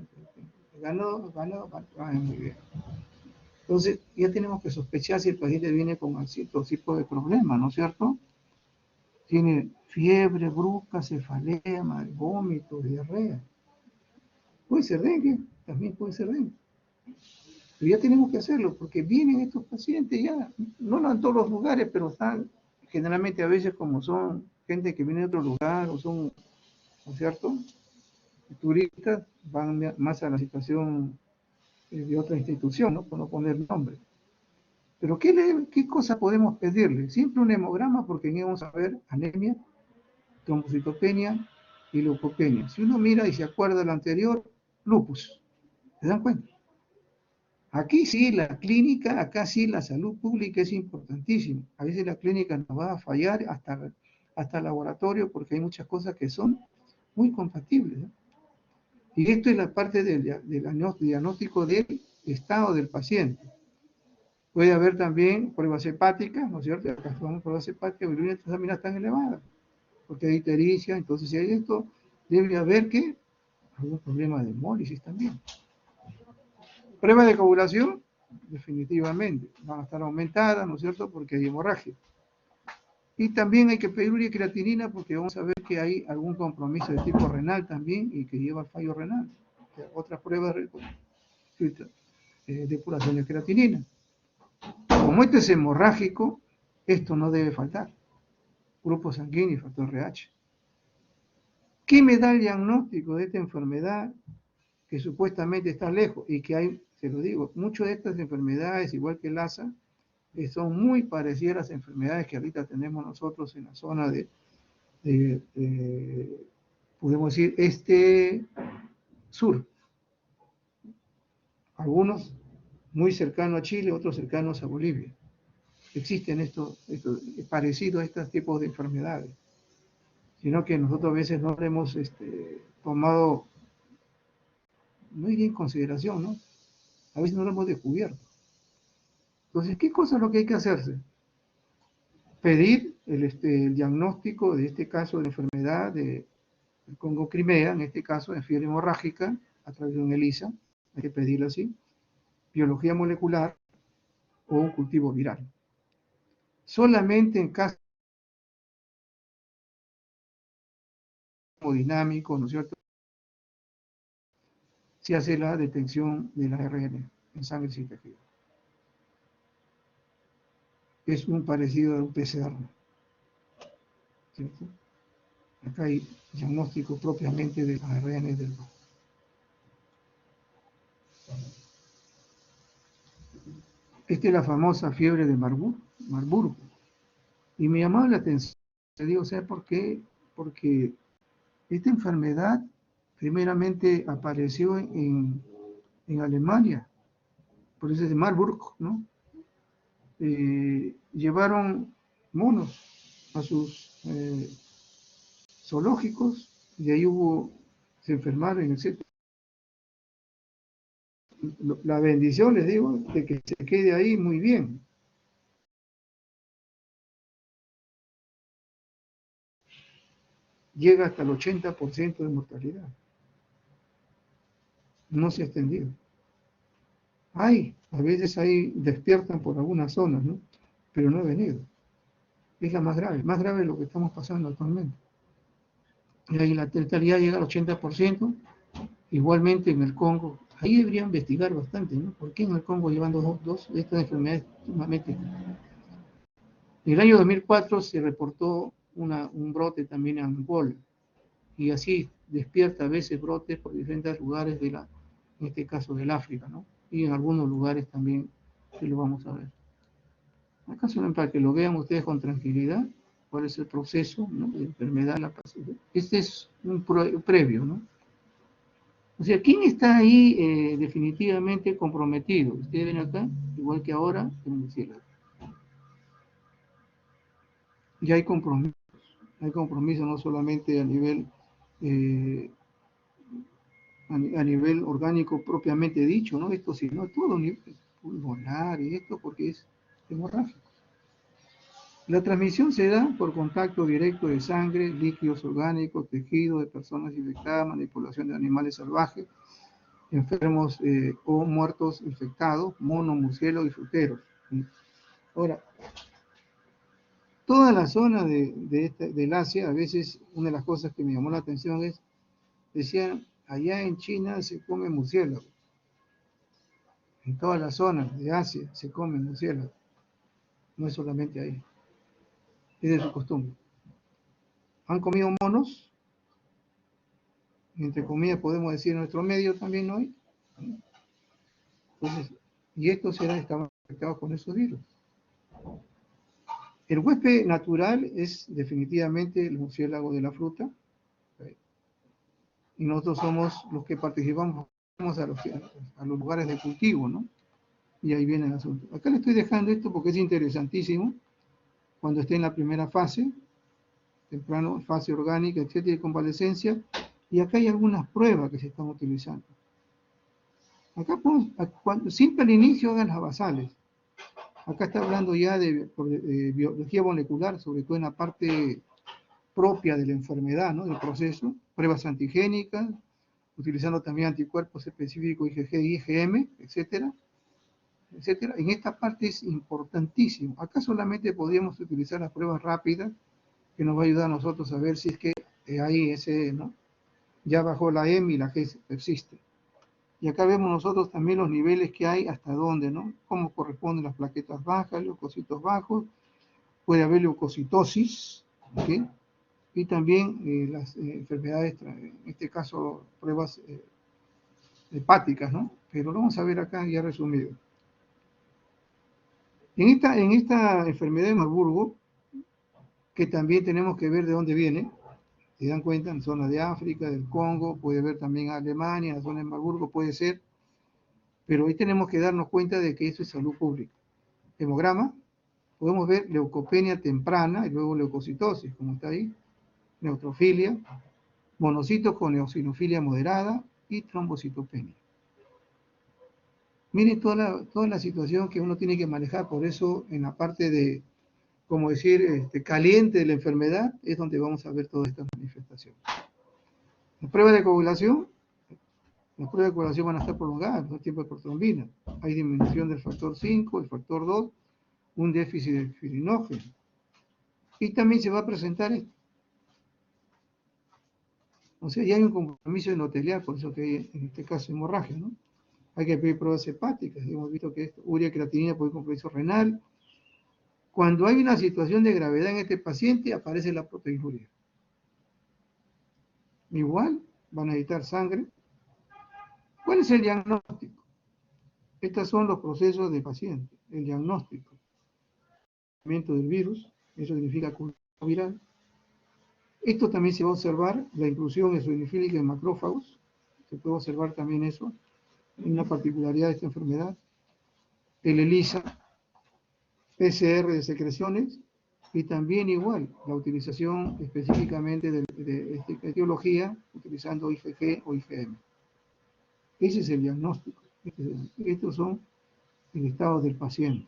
[SPEAKER 1] Ganó, muy bien. Entonces, ya tenemos que sospechar si el paciente viene con cierto tipo de problemas, ¿no es cierto? Tiene fiebre brusca, cefalea, vómito, diarrea. Puede ser dengue, también puede ser dengue. Pero ya tenemos que hacerlo, porque vienen estos pacientes ya, no en todos los lugares, pero están generalmente a veces como son gente que viene de otro lugar o son, ¿no es cierto?, turistas, van más a la situación de otra institución, ¿no?, por no poner nombre. Pero ¿qué cosa podemos pedirle? Siempre un hemograma, porque ahí vamos a ver anemia, trombocitopenia y leucopenia. Si uno mira y se acuerda de lo anterior, lupus. ¿Se dan cuenta? Aquí sí, la clínica, acá sí, la salud pública es importantísima. A veces la clínica nos va a fallar hasta el laboratorio, porque hay muchas cosas que son muy compatibles, ¿no? Y esto es la parte del diagnóstico del estado del paciente. Puede haber también pruebas hepáticas, ¿no es cierto? Acá tomamos pruebas hepáticas, bilirrubina transaminasa tan elevada, porque hay ictericia. Entonces, si hay esto, debe haber que algún problema de hemólisis también. Prueba de coagulación, definitivamente, van a estar aumentadas, ¿no es cierto?, porque hay hemorragia. Y también hay que pedir urea y creatinina, porque vamos a ver que hay algún compromiso de tipo renal también y que lleva al fallo renal. O sea, otras pruebas de depuración de creatinina. Como esto es hemorrágico, esto no debe faltar. Grupo sanguíneo y factor RH. ¿Qué me da el diagnóstico de esta enfermedad que supuestamente está lejos? Y que hay, se lo digo, muchas de estas enfermedades, igual que el ASA, que son muy parecidas a las enfermedades que ahorita tenemos nosotros en la zona podemos decir, sur. Algunos muy cercanos a Chile, otros cercanos a Bolivia. Existen estos parecidos a estos tipos de enfermedades, sino que nosotros a veces no lo hemos tomado, no diría en consideración, ¿no? A veces no lo hemos descubierto. Entonces, ¿qué cosa es lo que hay que hacerse? Pedir el diagnóstico de este caso de enfermedad del Congo-Crimea, en este caso de fiebre hemorrágica, a través de un ELISA, hay que pedirlo así, biología molecular o un cultivo viral. Solamente en caso dinámico, ¿no es cierto?, se hace la detección del ARN en sangre y tejido. Es un parecido a un PCR, ¿cierto? Acá hay diagnóstico propiamente del ARN del. Esta es la famosa fiebre de Marburg. Y me llamaba la atención, te digo, ¿sabes por qué? Porque esta enfermedad primeramente apareció en Alemania, por eso es de Marburg, ¿no? Llevaron monos a sus zoológicos y ahí se enfermaron, etc. La bendición, les digo, de que se quede ahí muy bien. Llega hasta el 80% de mortalidad. no se ha extendido. A veces ahí despiertan por algunas zonas, ¿no? Pero no ha venido. Es la más grave de lo que estamos pasando actualmente. Y ahí la letalidad llega al 80%, igualmente en el Congo. Ahí deberían investigar bastante, ¿no? ¿Por qué en el Congo llevan dos de estas enfermedades sumamente? En el año 2004 se reportó un brote también en Angola, y así despierta a veces brotes por diferentes lugares en este caso del África, ¿no? Y en algunos lugares también que lo vamos a ver. Acá solo para que lo vean ustedes con tranquilidad, cuál es el proceso, ¿no?, de enfermedad. Este es un previo, ¿no? O sea, ¿quién está ahí definitivamente comprometido? Ustedes ven acá, igual que ahora, en el murciélago. Ya hay compromiso no solamente a nivel eh, a nivel orgánico propiamente dicho, ¿no? Esto sino todo nivel pulmonar y esto porque es hemorrágico. La transmisión se da por contacto directo de sangre, líquidos orgánicos, tejidos de personas infectadas, manipulación de animales salvajes, enfermos o muertos infectados, monos, murciélagos y fruteros. Ahora, toda la zona del Asia, a veces una de las cosas que me llamó la atención es, decían, allá en China se come murciélago. En todas las zonas de Asia se come murciélago. No es solamente ahí. Es de su costumbre. ¿Han comido monos? Entre comillas podemos decir en nuestro medio también no hay. Entonces, y estos estaban afectados con esos virus. El huésped natural es definitivamente el murciélago de la fruta. Y nosotros somos los que participamos a los lugares de cultivo, ¿no? Y ahí viene el asunto. Acá le estoy dejando esto porque es interesantísimo. Cuando esté en la primera fase, temprano, fase orgánica, etcétera, y convalescencia. Y acá hay algunas pruebas que se están utilizando. Acá siempre al inicio hagan las basales. Acá está hablando ya de biología molecular, sobre todo en la parte propia de la enfermedad, ¿no?, del proceso, pruebas antigénicas, utilizando también anticuerpos específicos IgG, IgM, etcétera, etcétera. En esta parte es importantísimo. Acá solamente podríamos utilizar las pruebas rápidas, que nos va a ayudar a nosotros a ver si es que ahí ese, ¿no?, ya bajó la M y la G persiste. Y acá vemos nosotros también los niveles que hay, hasta dónde, ¿no?, cómo corresponden las plaquetas bajas, leucocitos bajos, puede haber leucocitosis, ¿ok?, y también las enfermedades, en este caso pruebas hepáticas, ¿no? Pero lo vamos a ver acá ya resumido. En esta enfermedad de Marburgo, que también tenemos que ver de dónde viene, se dan cuenta, en zona de África, del Congo, puede ver también a Alemania, en la zona de Marburgo puede ser, pero ahí tenemos que darnos cuenta de que eso es salud pública. Hemograma, podemos ver leucopenia temprana y luego leucocitosis, como está ahí, neutrofilia, monocitos con eosinofilia moderada y trombocitopenia. Miren toda la situación que uno tiene que manejar, por eso en la parte de, como decir, caliente de la enfermedad, es donde vamos a ver todas estas manifestaciones. Las pruebas de coagulación van a estar prolongadas, el tiempo de protrombina. Hay disminución del factor 5, el factor 2, un déficit de fibrinogen. Y también se va a presentar esto. O sea, ya hay un compromiso endotelial, por eso que hay, en este caso, hemorragia, ¿no? Hay que pedir pruebas hepáticas. Hemos visto que urea creatinina por compromiso renal. Cuando hay una situación de gravedad en este paciente, aparece la proteinuria. Igual, van a necesitar sangre. ¿Cuál es el diagnóstico? Estos son los procesos del paciente. El diagnóstico. El del virus, eso significa cultivo viral. Esto también se va a observar, la inclusión eosinofílica en macrófagos. Se puede observar también eso, una particularidad de esta enfermedad. El ELISA, PCR de secreciones, y también igual la utilización específicamente de etiología utilizando IgG o IgM. Ese es el diagnóstico. Estos son el estado del paciente.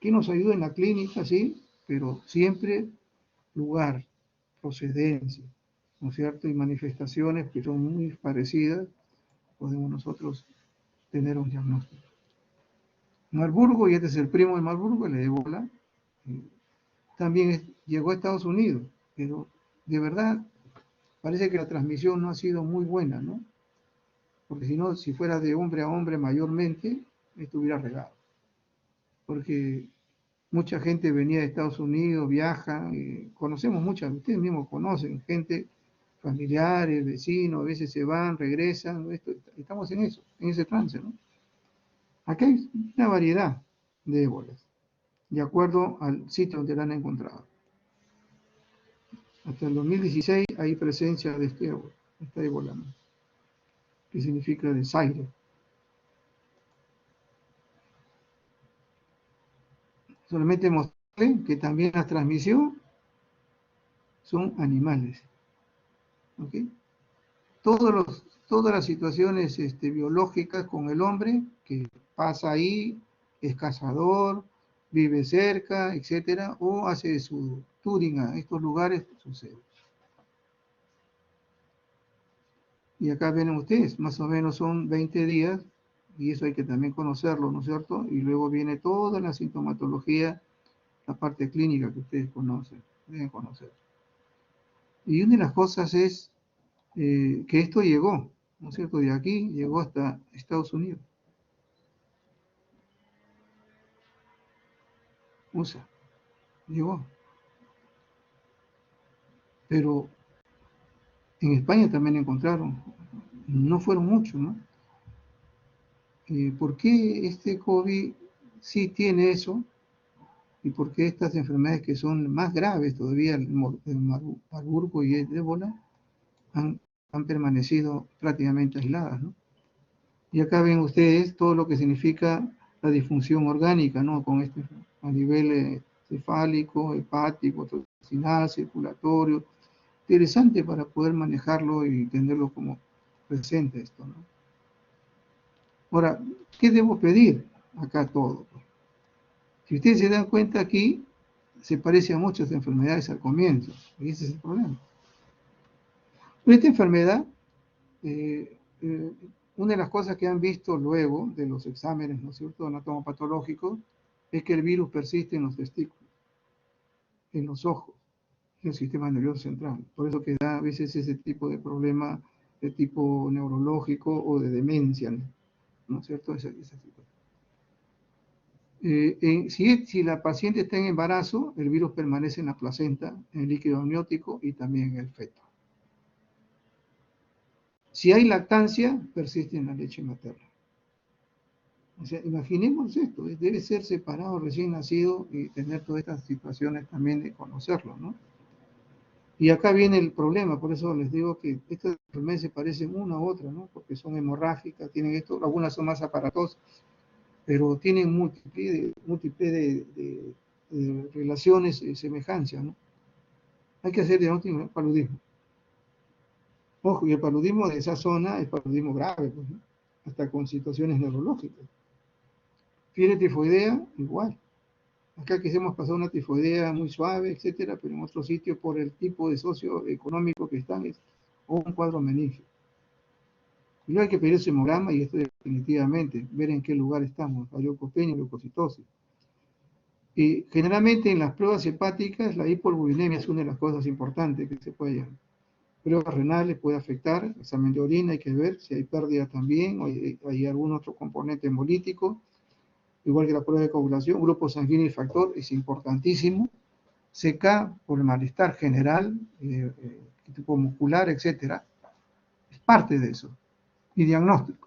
[SPEAKER 1] Que nos ayuda en la clínica, sí, pero siempre lugar, procedencia, ¿no es cierto? Y manifestaciones que son muy parecidas podemos nosotros tener un diagnóstico. Marburgo, y este es el primo de Marburgo, el ébola, también llegó a Estados Unidos, pero de verdad parece que la transmisión no ha sido muy buena, ¿no? Porque si no, si fuera de hombre a hombre mayormente, estuviera regado. Porque mucha gente venía de Estados Unidos, viaja, conocemos muchas, ustedes mismos conocen gente, familiares, vecinos, a veces se van, regresan, estamos en eso, en ese trance, ¿no? Acá hay una variedad de ébolas, de acuerdo al sitio donde la han encontrado. Hasta el 2016 hay presencia de esta ébola, ¿no? Que significa de Zaire. Solamente mostré que también la transmisión son animales. ¿Okay? Todas las situaciones biológicas con el hombre que pasa ahí, es cazador, vive cerca, etcétera, o hace su touring a estos lugares, sucede. Y acá ven ustedes, más o menos son 20 días, y eso hay que también conocerlo, ¿no es cierto? Y luego viene toda la sintomatología, la parte clínica que ustedes conocen, deben conocer. Y una de las cosas es que esto llegó, ¿no es cierto? De aquí llegó hasta Estados Unidos. USA, llegó. Pero en España también encontraron, no fueron muchos, ¿no? ¿Por qué este COVID sí tiene eso? ¿Y por qué estas enfermedades que son más graves todavía, el Marburgo y el ébola, han permanecido prácticamente aisladas, ¿no? Y acá ven ustedes todo lo que significa la disfunción orgánica, ¿no? Con a nivel cefálico, hepático, toxinal, circulatorio. Interesante para poder manejarlo y tenerlo como presente esto, ¿no? Ahora, ¿qué debo pedir? Acá todo. Si ustedes se dan cuenta aquí, se parece a muchas enfermedades al comienzo, y ese es el problema. Pero esta enfermedad, una de las cosas que han visto luego de los exámenes, ¿no es cierto?, anatomopatológicos, es que el virus persiste en los testículos, en los ojos, en el sistema nervioso central. Por eso que da a veces ese tipo de problema de tipo neurológico o de demencia, ¿no es cierto? Esa situación. Si la paciente está en embarazo, el virus permanece en la placenta, en el líquido amniótico y también en el feto. Si hay lactancia, persiste en la leche materna. O sea, imaginemos esto, debe ser separado recién nacido y tener todas estas situaciones también de conocerlo, ¿no? Y acá viene el problema, por eso les digo que estas enfermedades se parecen una a otra, ¿no? Porque son hemorrágicas, tienen esto, algunas son más aparatosas, pero tienen múltiples de relaciones y semejanzas, ¿no? Hay que hacer diagnóstico de paludismo. Ojo, y el paludismo de esa zona es paludismo grave, pues, ¿no? Hasta con situaciones neurológicas. Fiebre tifoidea, igual. Acá quisimos pasar una tifoidea muy suave, etcétera, pero en otro sitio, por el tipo de socioeconómico que están, es un cuadro meningio. Y luego hay que pedir ese hemograma y esto definitivamente, ver en qué lugar estamos, la leucopenia y leucocitosis. Y generalmente en las pruebas hepáticas, la hipolinemia es una de las cosas importantes que se puede hacer. Pruebas renales puede afectar, examen de orina hay que ver si hay pérdida también, o hay algún otro componente hemolítico, igual que la prueba de coagulación, grupo sanguíneo y factor es importantísimo, CK por el malestar general, tipo muscular, etcétera, es parte de eso, y diagnóstico.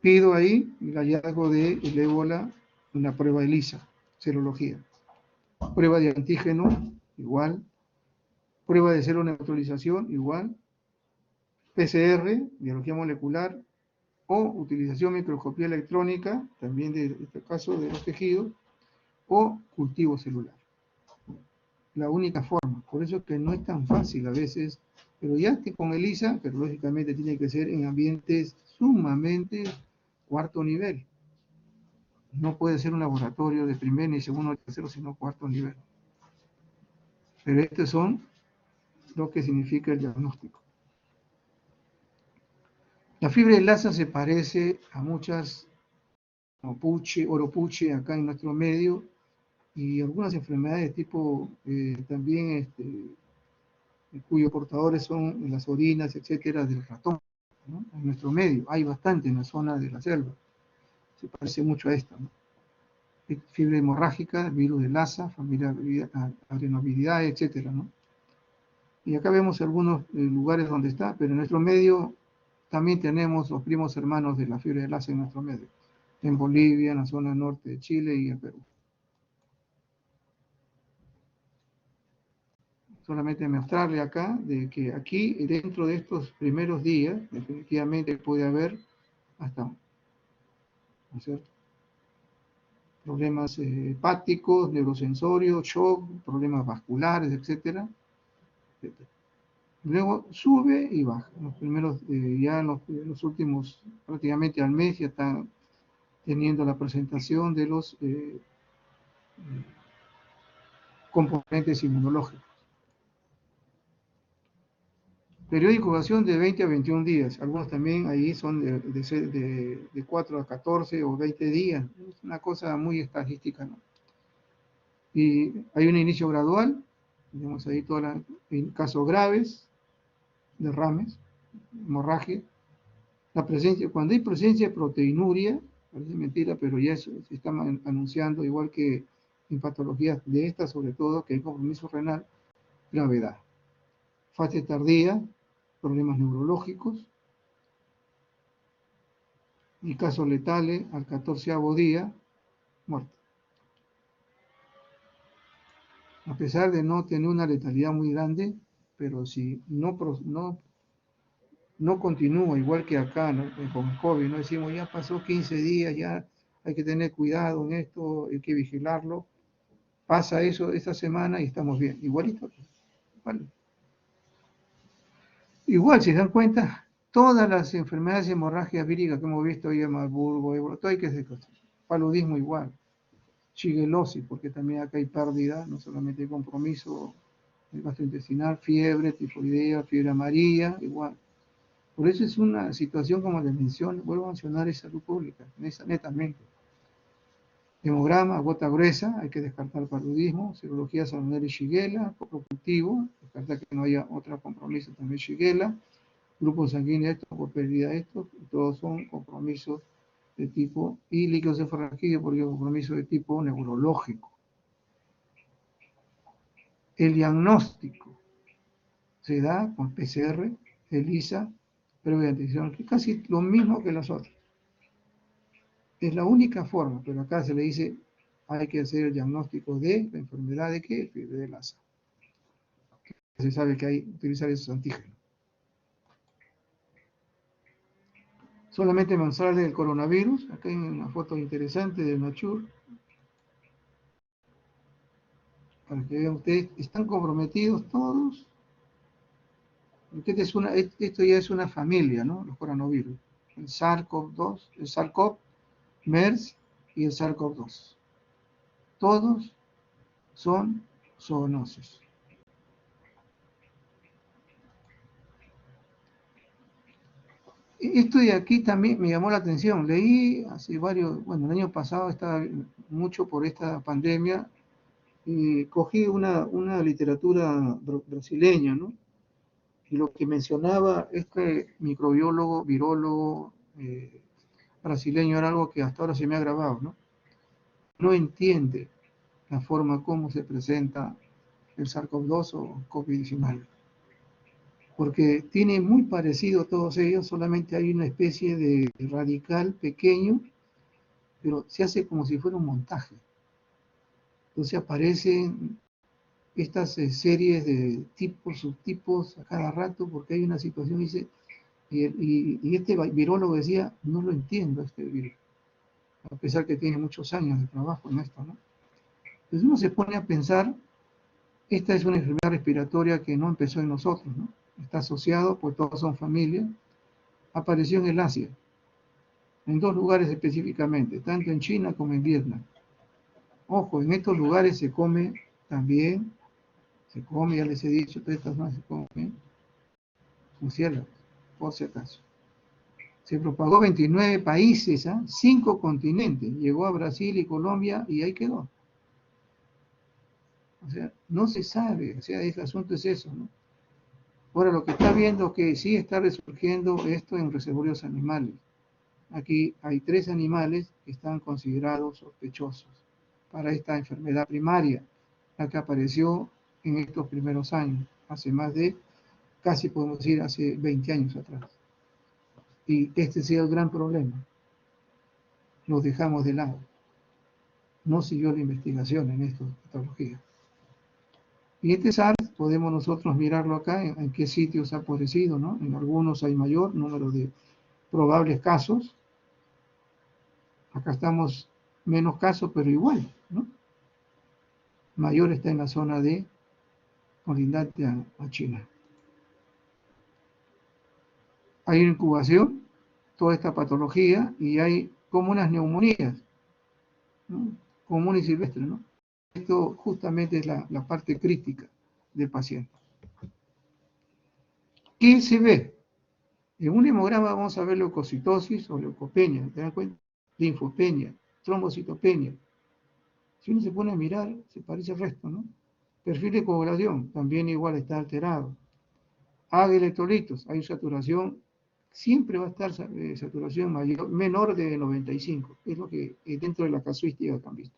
[SPEAKER 1] Pido ahí el hallazgo del ébola, una prueba ELISA, serología, prueba de antígeno, igual, prueba de célula neutralización, igual, PCR, biología molecular, o utilización de microscopía electrónica, también de este caso de los tejidos, o cultivo celular. La única forma, por eso es que no es tan fácil a veces, pero ya que con ELISA, pero lógicamente tiene que ser en ambientes sumamente cuarto nivel. No puede ser un laboratorio de primer, ni segundo, ni tercero, sino cuarto nivel. Pero estos son lo que significa el diagnóstico. La fiebre de Lassa se parece a muchas, como puche, oropuche, acá en nuestro medio, y algunas enfermedades de tipo también cuyos portadores son las orinas, etcétera, del ratón, ¿no? En nuestro medio hay bastante en la zona de la selva, se parece mucho a esta, ¿no? Fiebre hemorrágica, virus de Lassa, familia adenoviridad, etcétera, ¿no? Y acá vemos algunos lugares donde está, pero en nuestro medio también tenemos los primos hermanos de la fiebre de Lassa en nuestro medio, en Bolivia, en la zona norte de Chile y en Perú. Solamente mostrarle acá de que aquí, dentro de estos primeros días, definitivamente puede haber hasta, ¿no es cierto?, problemas hepáticos, neurosensorios, shock, problemas vasculares, etcétera. Luego sube y baja. Los primeros, ya en los últimos, prácticamente al mes, ya están teniendo la presentación de los componentes inmunológicos. Periodo de incubación de 20 a 21 días. Algunos también ahí son de 4 a 14 o 20 días. Es una cosa muy estadística, ¿no? Y hay un inicio gradual. Tenemos ahí en casos graves, derrames, hemorragia. La presencia, cuando hay presencia de proteinuria, parece mentira, pero ya se está anunciando, igual que en patologías de estas, sobre todo, que hay compromiso renal, gravedad. Fase tardía, problemas neurológicos, y casos letales al 14º día, muerte. A pesar de no tener una letalidad muy grande, pero si no continúa igual que acá, ¿no?, con el COVID, no decimos ya pasó 15 días, ya hay que tener cuidado en esto, hay que vigilarlo. Pasa eso esta semana y estamos bien. Igualito. Igual, igual si se dan cuenta, todas las enfermedades hemorrágicas víricas que hemos visto hoy en Marburgo, todo hay que hacer. Paludismo igual. Shigellosis, porque también acá hay pérdida, no solamente hay compromiso gastrointestinal, fiebre, tifoidea, fiebre amarilla, igual. Por eso es una situación, como les menciono, vuelvo a mencionar, es salud pública, netamente. Hemograma, gota gruesa, hay que descartar paludismo, serología salmonella y Shigella, poco cultivo, descartar que no haya otro compromiso, también Shigella, grupo sanguíneo estos, por pérdida estos, todos son compromisos de tipo, y liqueocefalangía porque es compromiso de tipo neurológico. El diagnóstico se da con PCR, ELISA, previa atención, que es casi lo mismo que las otras. Es la única forma, pero acá se le dice, hay que hacer el diagnóstico de la enfermedad de qué, fiebre de Lassa. Se sabe que hay que utilizar esos antígenos. Solamente mostrarle el coronavirus. Acá hay una foto interesante del Nature. Para que vean ustedes, están comprometidos todos. Esto ya es una familia, ¿no? Los coronavirus. El SARS-CoV-2, el SARS-CoV, MERS y el SARS-CoV-2. Todos son zoonosis. Esto de aquí también me llamó la atención. Leí hace bueno, el año pasado estaba mucho por esta pandemia y cogí una literatura brasileña, ¿no? Y lo que mencionaba este microbiólogo, virólogo brasileño era algo que hasta ahora se me ha grabado, ¿no? No entiende la forma como se presenta el SARS-CoV-2 o COVID-19. Porque tiene muy parecido a todos ellos, solamente hay una especie de radical pequeño, pero se hace como si fuera un montaje. Entonces aparecen estas series de tipos, subtipos a cada rato, porque hay una situación, dice, y este virólogo decía, no lo entiendo este virus, a pesar que tiene muchos años de trabajo en esto, ¿no? Entonces uno se pone a pensar, esta es una enfermedad respiratoria que no empezó en nosotros, ¿no? Está asociado, pues todos son familia, apareció en el Asia, en 2 lugares específicamente, tanto en China como en Vietnam. Ojo, en estos lugares se come también, ya les he dicho, todas estas más se comen murciélagos, por si acaso. Se propagó 29 países, 5 continentes. Llegó a Brasil y Colombia y ahí quedó. O sea, no se sabe, o sea, el asunto es eso, ¿no? Ahora, lo que está viendo es que sí está resurgiendo esto en reservorios animales. Aquí hay 3 animales que están considerados sospechosos para esta enfermedad primaria, la que apareció en estos primeros años, hace más de, casi podemos decir, hace 20 años atrás. Y este ha sido el gran problema. Lo dejamos de lado. No siguió la investigación en esta patología. Y este SARS podemos nosotros mirarlo acá, en qué sitios ha aparecido, ¿no? En algunos hay mayor número de probables casos. Acá estamos menos casos, pero igual, ¿no? Mayor está en la zona de colindante a China. Hay incubación, toda esta patología, y hay como unas neumonías, ¿no? Común y silvestre, ¿no? Esto justamente es la parte crítica del paciente. ¿Qué se ve? En un hemograma vamos a ver leucocitosis o leucopenia, ¿te dan cuenta? Linfopenia, trombocitopenia. Si uno se pone a mirar, se parece al resto, ¿no? Perfil de coagulación, también igual está alterado. Electrolitos, hay saturación, siempre va a estar saturación mayor, menor de 95, es lo que dentro de la casuística que han visto.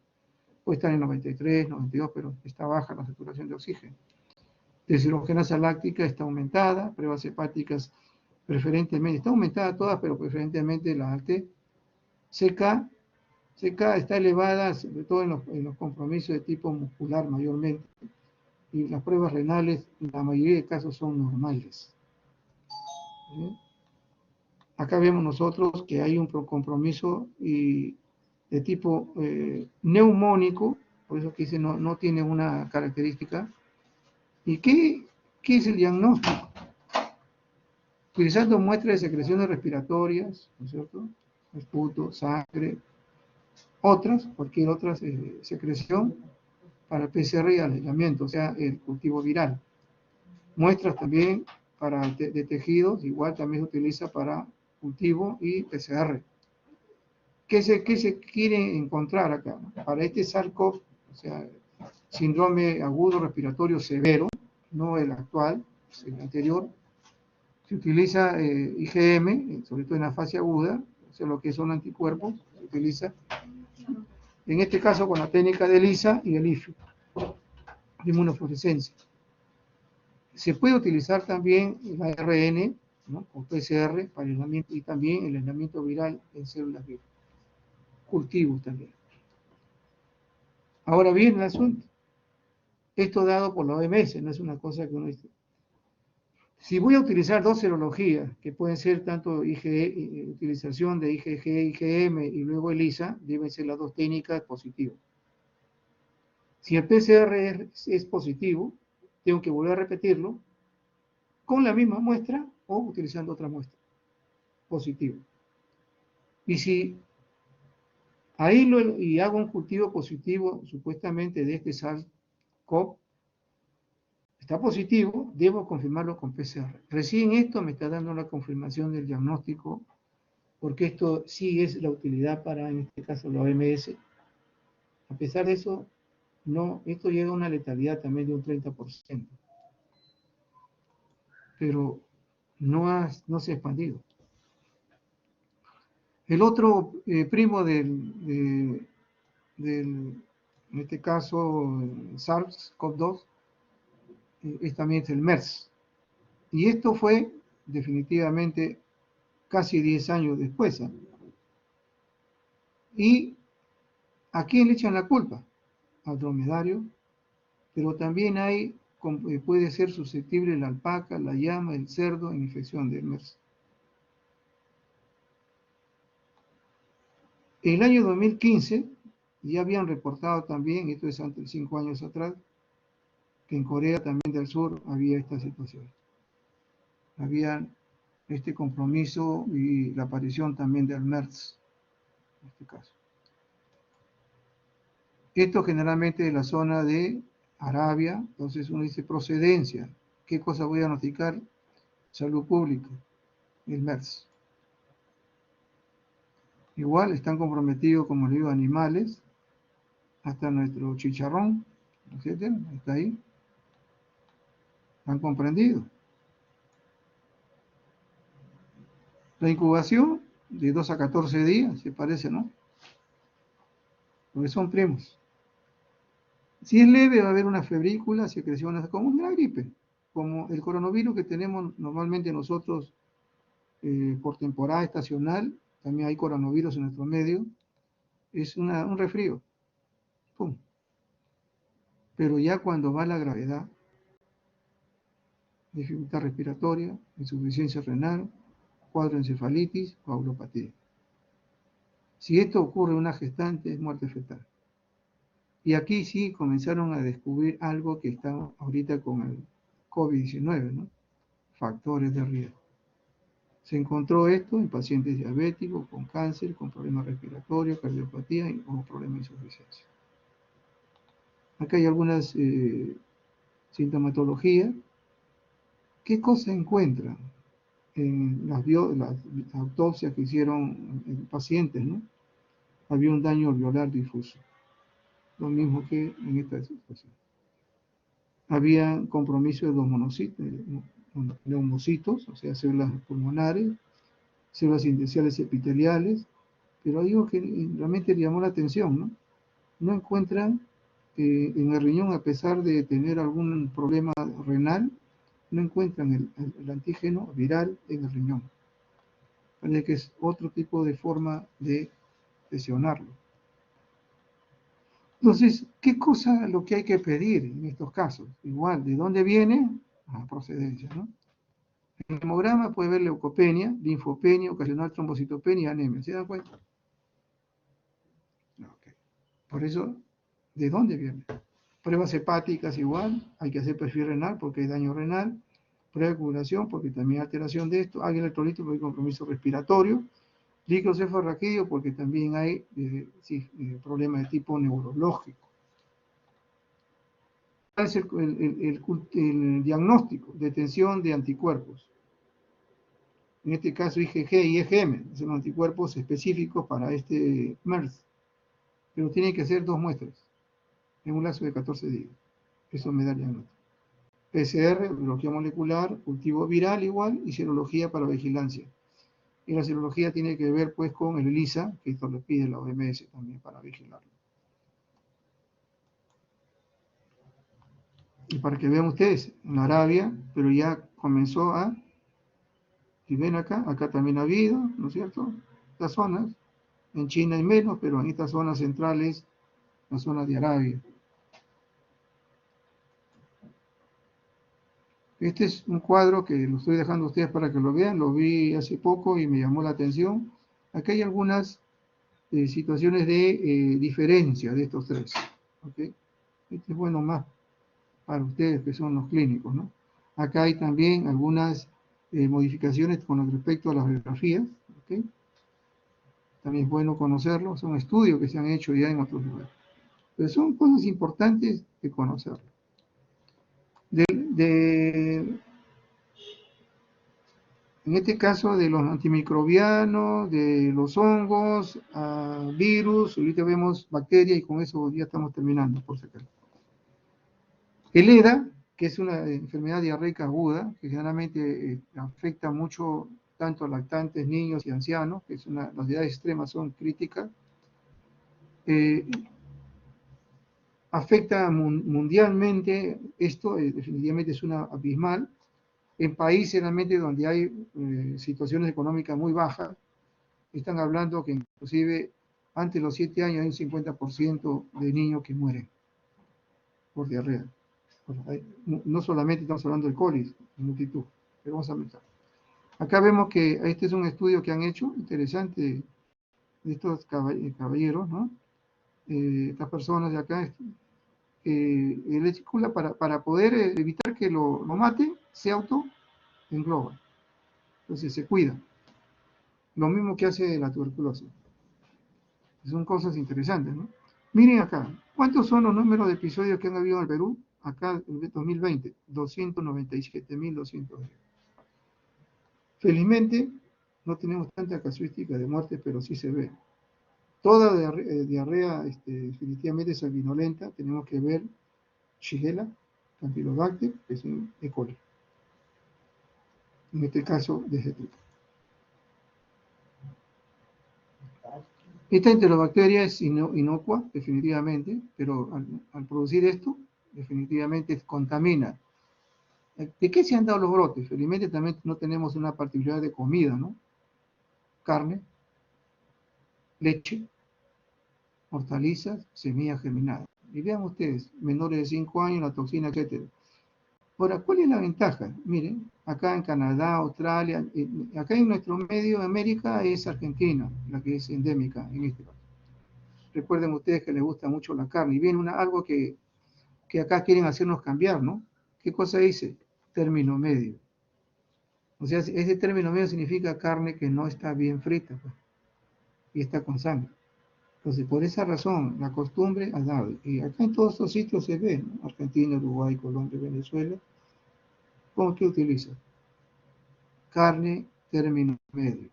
[SPEAKER 1] Puede estar en 93, 92, pero está baja la saturación de oxígeno. Deshidrogenasa láctica está aumentada, pruebas hepáticas preferentemente, está aumentada todas, pero preferentemente la ALT. CK está elevada, sobre todo en los compromisos de tipo muscular mayormente, y las pruebas renales, en la mayoría de casos son normales. ¿Sí? Acá vemos nosotros que hay un compromiso de tipo neumónico, por eso que dice no tiene una característica. ¿Y qué es el diagnóstico? Utilizando muestras de secreciones respiratorias, ¿no es cierto? Esputo, sangre, cualquier otra secreción para PCR y aislamiento, o sea, el cultivo viral. Muestras también de tejidos, igual también se utiliza para cultivo y PCR. ¿Qué se quiere encontrar acá? Para este SARS-CoV, o sea, síndrome agudo respiratorio severo, no el actual, el anterior, se utiliza IgM, sobre todo en la fase aguda, o sea, lo que son anticuerpos, se utiliza, en este caso con la técnica de ELISA y el IFI, de inmunofluorescencia. Se puede utilizar también el ARN, ¿no? O PCR para el aislamiento, y también el aislamiento viral en células vivas. Cultivos también. Ahora bien, el asunto. Esto dado por la OMS, no es una cosa que uno dice. Si voy a utilizar 2 serologías, que pueden ser tanto utilización de IgG, IgM y luego ELISA, deben ser las 2 técnicas positivas. Si el PCR es positivo, tengo que volver a repetirlo con la misma muestra o utilizando otra muestra positiva. Y si y hago un cultivo positivo, supuestamente de este SARS-CoV, está positivo, debo confirmarlo con PCR. Recién esto me está dando la confirmación del diagnóstico, porque esto sí es la utilidad para, en este caso, la OMS. A pesar de eso, no, esto llega a una letalidad también de un 30%. Pero no se ha expandido. El otro primo en este caso, SARS-CoV-2, es también el MERS. Y esto fue definitivamente casi 10 años después. ¿Y a quién le echan la culpa? Al dromedario, pero también puede ser susceptible la alpaca, la llama, el cerdo en infección del MERS. En el año 2015 ya habían reportado también, esto es antes de 5 años atrás, que en Corea también del Sur había esta situación. Había este compromiso y la aparición también del MERS, en este caso. Esto generalmente de la zona de Arabia, entonces uno dice procedencia. ¿Qué cosa voy a notificar? Salud pública, el MERS. Igual están comprometidos, como le digo, animales, hasta nuestro chicharrón, etcétera, está ahí, han comprendido. La incubación de 2 a 14 días, se parece, ¿no? Porque son primos. Si es leve, va a haber una febrícula, secreciones, como una gripe, como el coronavirus que tenemos normalmente nosotros por temporada estacional, también hay coronavirus en nuestro medio, es un resfrío, ¡pum! Pero ya cuando va la gravedad, dificultad respiratoria, insuficiencia renal, cuadro de encefalitis, coagulopatía. Si esto ocurre en una gestante, es muerte fetal. Y aquí sí comenzaron a descubrir algo que está ahorita con el COVID-19, ¿no? Factores de riesgo. Se encontró esto en pacientes diabéticos, con cáncer, con problemas respiratorios, cardiopatía o problemas de insuficiencia. Acá hay algunas sintomatologías. ¿Qué cosa encuentran en las autopsias que hicieron en pacientes, ¿no? Había un daño alveolar difuso, lo mismo que en esta situación. Había compromiso de los monocitos, neumocitos, o sea, células pulmonares, células indiciales epiteliales, pero hay algo que realmente le llamó la atención, ¿no? No encuentran en el riñón, a pesar de tener algún problema renal, no encuentran el antígeno viral en el riñón. Parece que es otro tipo de forma de lesionarlo. Entonces, ¿qué cosa es lo que hay que pedir en estos casos? Igual, ¿de dónde viene? A procedencia, ¿no? En el hemograma puede ver leucopenia, linfopenia, ocasional trombocitopenia y anemia. ¿Se dan cuenta? Okay. Por eso, ¿de dónde viene? Pruebas hepáticas igual, hay que hacer perfil renal porque hay daño renal, prueba de coagulación porque también hay alteración de esto, hay electrolitos porque hay compromiso respiratorio, líquido cefalorraquídeo porque también hay problemas de tipo neurológico. ¿Cuál es el diagnóstico? Detención de anticuerpos. En este caso IgG y IgM, son anticuerpos específicos para este MERS, pero tienen que ser 2 muestras en un lapso de 14 días. Eso me da el diagnóstico. PCR, biología molecular, cultivo viral igual, y serología para vigilancia. Y la serología tiene que ver pues con el ELISA, que esto lo pide la OMS también para vigilarlo. Y para que vean ustedes, en Arabia, pero ya comenzó si ven acá, acá también ha habido, ¿no es cierto? Estas zonas, en China hay menos, pero en estas zonas centrales, las zonas de Arabia. Este es un cuadro que lo estoy dejando a ustedes para que lo vean, lo vi hace poco y me llamó la atención. Acá hay algunas situaciones de diferencia de estos tres. ¿Okay? Este es bueno más para ustedes que son los clínicos, ¿no? Acá hay también algunas modificaciones con respecto a las biografías. ¿Okay? También es bueno conocerlo, son estudios que se han hecho ya en otros lugares. Pero son cosas importantes de conocerlo. En este caso de los antimicrobianos, de los hongos, virus, ahorita vemos bacterias y con eso ya estamos terminando, por si acaso. El EDA, que es una enfermedad diarreica aguda, que generalmente afecta mucho tanto a lactantes, niños y ancianos, que las edades extremas son críticas, afecta mundialmente, esto definitivamente es una abismal, en países realmente donde hay situaciones económicas muy bajas, están hablando que inclusive antes de los 7 años hay un 50% de niños que mueren por diarrea. No solamente estamos hablando del cólera, multitud, pero vamos a empezar. Acá vemos que este es un estudio que han hecho, interesante, de estos caballeros, ¿no? Estas personas de acá, el estícula para poder evitar que lo mate, se auto-engloba. Entonces se cuida. Lo mismo que hace la tuberculosis. Son cosas interesantes, ¿no? Miren acá, ¿cuántos son los números de episodios que han habido en el Perú? Acá en 2020, 297.210. Felizmente, No tenemos tanta casuística de muerte, pero sí se ve. Toda diarrea definitivamente sanguinolenta, tenemos que ver Shigella, Campylobacter, que es un E. coli. En este caso, de ese tipo. Esta enterobacteria es inocua, definitivamente, pero al producir esto, definitivamente contamina. ¿De qué se han dado los brotes? Felizmente también no tenemos una particularidad de comida, ¿no? Carne, leche, hortalizas, semillas germinadas. Y vean ustedes, menores de 5 años, la toxina, etc. Ahora, ¿cuál es la ventaja? Miren, acá en Canadá, Australia, acá en nuestro medio de América es Argentina, la que es endémica en este caso. Recuerden ustedes que les gusta mucho la carne. Y viene algo que acá quieren hacernos cambiar, ¿no? ¿Qué cosa dice? Término medio. O sea, ese término medio significa carne que no está bien frita, pues, y está con sangre. Entonces, por esa razón, la costumbre ha dado. Y acá en todos estos sitios se ve, ¿no? Argentina, Uruguay, Colombia, Venezuela. ¿Cómo que utiliza? Carne, término medio.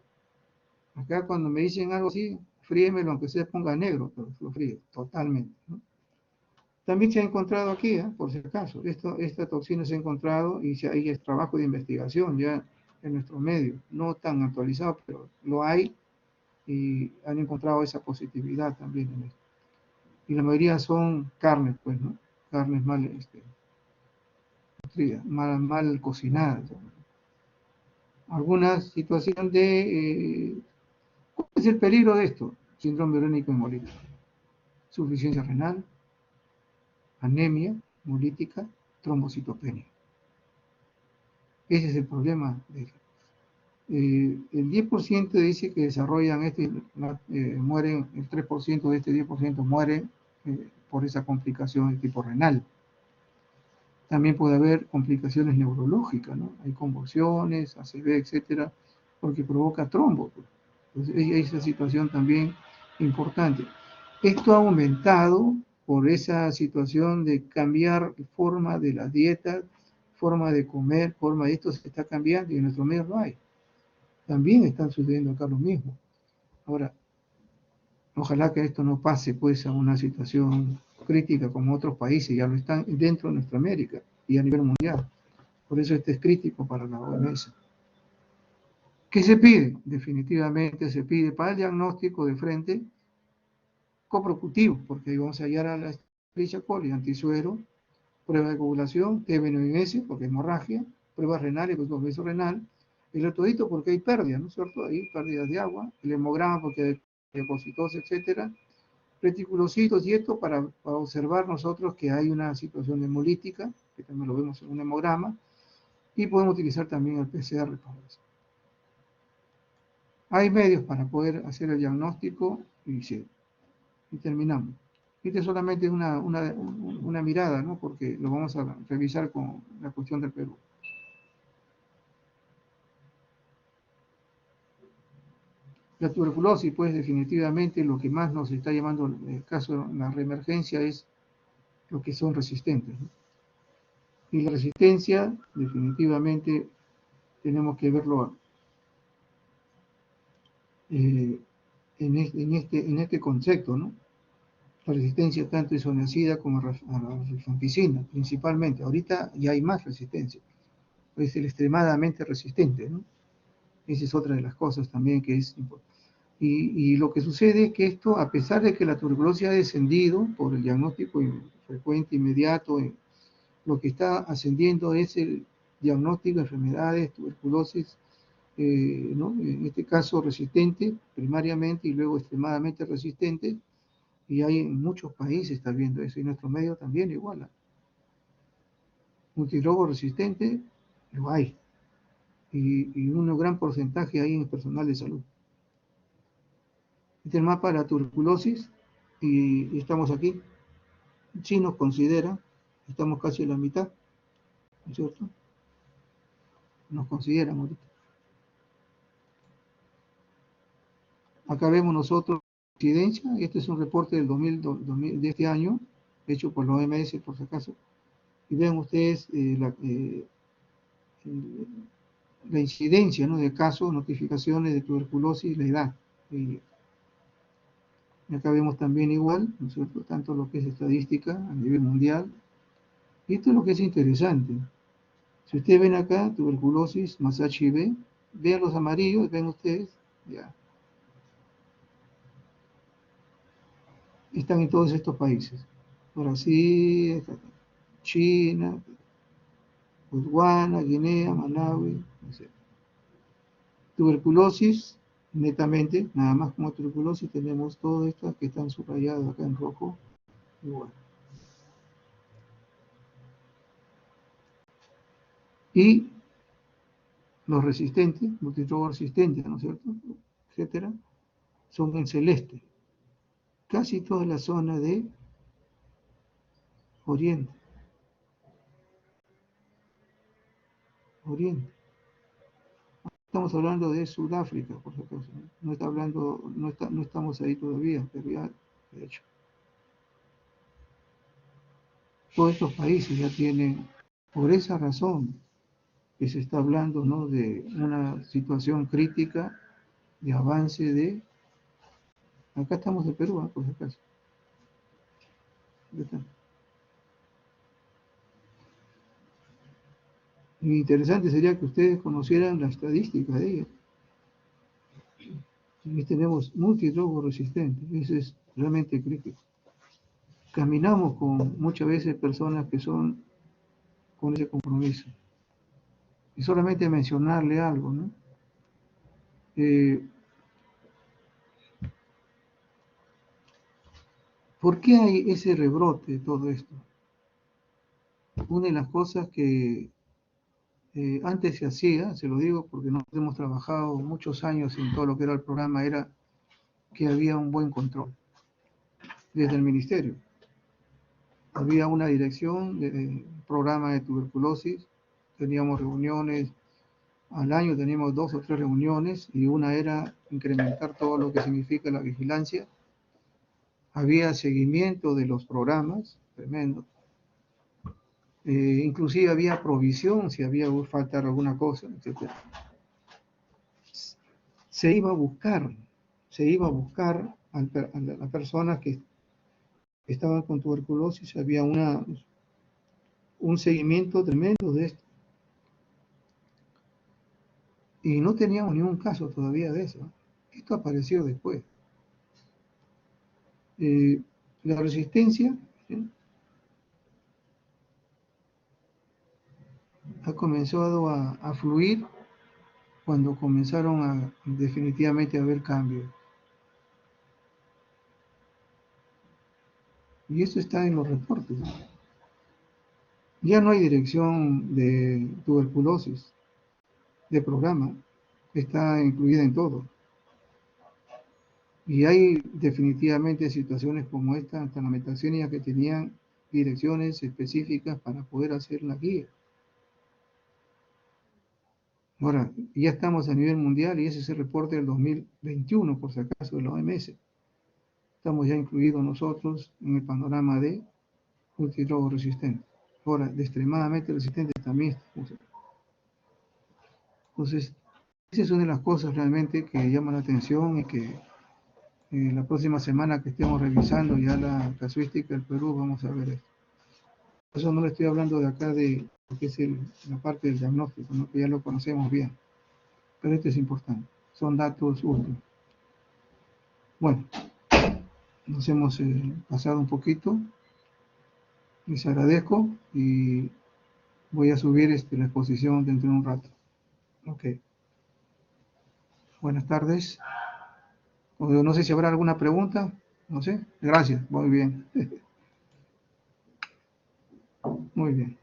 [SPEAKER 1] Acá cuando me dicen algo así, fríemelo, aunque se ponga negro, pero lo frío, totalmente, ¿no? También se ha encontrado aquí, por si acaso, esta toxina se ha encontrado y hay trabajo de investigación ya en nuestro medio, no tan actualizado, pero lo hay y han encontrado esa positividad también en esto. Y la mayoría son carnes, pues, ¿no? Carnes mal cocinadas. Alguna situación de... ¿Cuál es el peligro de esto? Síndrome urémico hemolítico, insuficiencia renal, anemia hemolítica, trombocitopenia. Ese es el problema. El 10% dice que desarrollan mueren, el 3% de este 10% muere por esa complicación de tipo renal. También puede haber complicaciones neurológicas, ¿no? Hay convulsiones, ACV, etcétera, porque provoca trombo. Entonces, hay esa situación también importante. Esto ha aumentado por esa situación de cambiar forma de la dieta, forma de comer, forma de esto se está cambiando y en nuestro medio no hay. También están sucediendo acá lo mismo. Ahora, ojalá que esto no pase pues a una situación crítica como otros países, ya lo están dentro de nuestra América y a nivel mundial. Por eso este es crítico para la OMS. ¿Qué se pide? Definitivamente se pide para el diagnóstico de frente coprocutivo, porque ahí vamos a hallar a la Escherichia coli, antisuero, prueba de coagulación, TB9S, porque es hemorragia, pruebas renales, pues beso renal, el electrodito porque hay pérdida, ¿no es cierto? Hay pérdidas de agua, el hemograma porque hay leucocitosis, etcétera, reticulocitos y esto para observar nosotros que hay una situación hemolítica, que también lo vemos en un hemograma, y podemos utilizar también el PCR para eso. Hay medios para poder hacer el diagnóstico y terminamos. Esta es solamente una mirada, ¿no? Porque lo vamos a revisar con la cuestión del Perú. La tuberculosis, pues definitivamente lo que más nos está llamando el caso de la reemergencia es lo que son resistentes, ¿no? Y la resistencia, definitivamente, tenemos que verlo en este concepto, ¿no? La resistencia tanto isoniazida como a la rifampicina, principalmente. Ahorita ya hay más resistencia. Es el extremadamente resistente, ¿no? Esa es otra de las cosas también que es importante. Y lo que sucede es que esto, a pesar de que la tuberculosis ha descendido por el diagnóstico frecuente, inmediato, lo que está ascendiendo es el diagnóstico de enfermedades, tuberculosis, ¿no? En este caso resistente primariamente y luego extremadamente resistente, y hay en muchos países está viendo eso, y en nuestro medio también igual. Multidrogo resistente, lo hay, y un gran porcentaje hay en el personal de salud. Este es el mapa de la tuberculosis, y estamos aquí. Sí nos considera, estamos casi a la mitad, ¿no es cierto? Nos consideran ahorita. Acá vemos nosotros la incidencia, este es un reporte del 2000, de este año, hecho por la OMS por si acaso, y ven ustedes la incidencia, ¿no?, de casos, notificaciones de tuberculosis, la edad. Y acá vemos también igual, ¿no es cierto?, tanto lo que es estadística a nivel mundial. Y esto es lo que es interesante. Si ustedes ven acá, tuberculosis más HIV, vean los amarillos, ven ustedes, ya. Están en todos estos países. Brasil, China, Botswana, Guinea, Malawi, etc. Tuberculosis, netamente, nada más como tuberculosis, tenemos todas estas que están subrayadas acá en rojo, igual. Y los resistentes, multidroga resistentes, ¿no es cierto?, etcétera, son en celeste. Casi toda la zona de Oriente. Oriente. Estamos hablando de Sudáfrica, por si acaso. No está hablando, no estamos ahí todavía, pero ya, de hecho. Todos estos países ya tienen, por esa razón, que se está hablando, ¿no?, de una situación crítica de avance de... Acá estamos de Perú, ¿eh?, por si acaso. Y interesante sería que ustedes conocieran la estadística de ella. Aquí tenemos multidrogo resistente, eso es realmente crítico. Caminamos con muchas veces personas que son con ese compromiso. Y solamente mencionarle algo, ¿no? ¿Por qué hay ese rebrote de todo esto? Una de las cosas que antes se hacía, se lo digo porque nosotros hemos trabajado muchos años en todo lo que era el programa, era que había un buen control desde el ministerio. Había una dirección de programa de tuberculosis, teníamos reuniones, al año teníamos 2 o 3 reuniones y una era incrementar todo lo que significa la vigilancia. Había seguimiento de los programas, tremendo. Inclusive había provisión si había faltar alguna cosa, etc. Se iba a buscar a las personas que estaban con tuberculosis, había un seguimiento tremendo de esto. Y no teníamos ningún caso todavía de eso. Esto apareció después. La resistencia, ¿sí?, ha comenzado a fluir cuando comenzaron a definitivamente a haber cambios. Y eso está en los reportes. Ya no hay dirección de tuberculosis, de programa, está incluida en todo. Y hay definitivamente situaciones como esta, hasta la metacenia, que tenían direcciones específicas para poder hacer la guía. Ahora, ya estamos a nivel mundial y ese es el reporte del 2021, por si acaso, de la OMS. Estamos ya incluidos nosotros en el panorama de multidrogo resistente. Ahora, de extremadamente resistente también. Entonces, esa es una de las cosas realmente que llaman la atención y que la próxima semana que estemos revisando ya la casuística del Perú vamos a ver esto. Por eso no le estoy hablando de acá de lo que es la parte del diagnóstico, ¿no?, que ya lo conocemos bien. Pero esto es importante. Son datos últimos. Bueno, nos hemos pasado un poquito. Les agradezco y voy a subir la exposición dentro de un rato. Ok. Buenas tardes. No sé si habrá alguna pregunta. No sé. Gracias. Muy bien. Muy bien.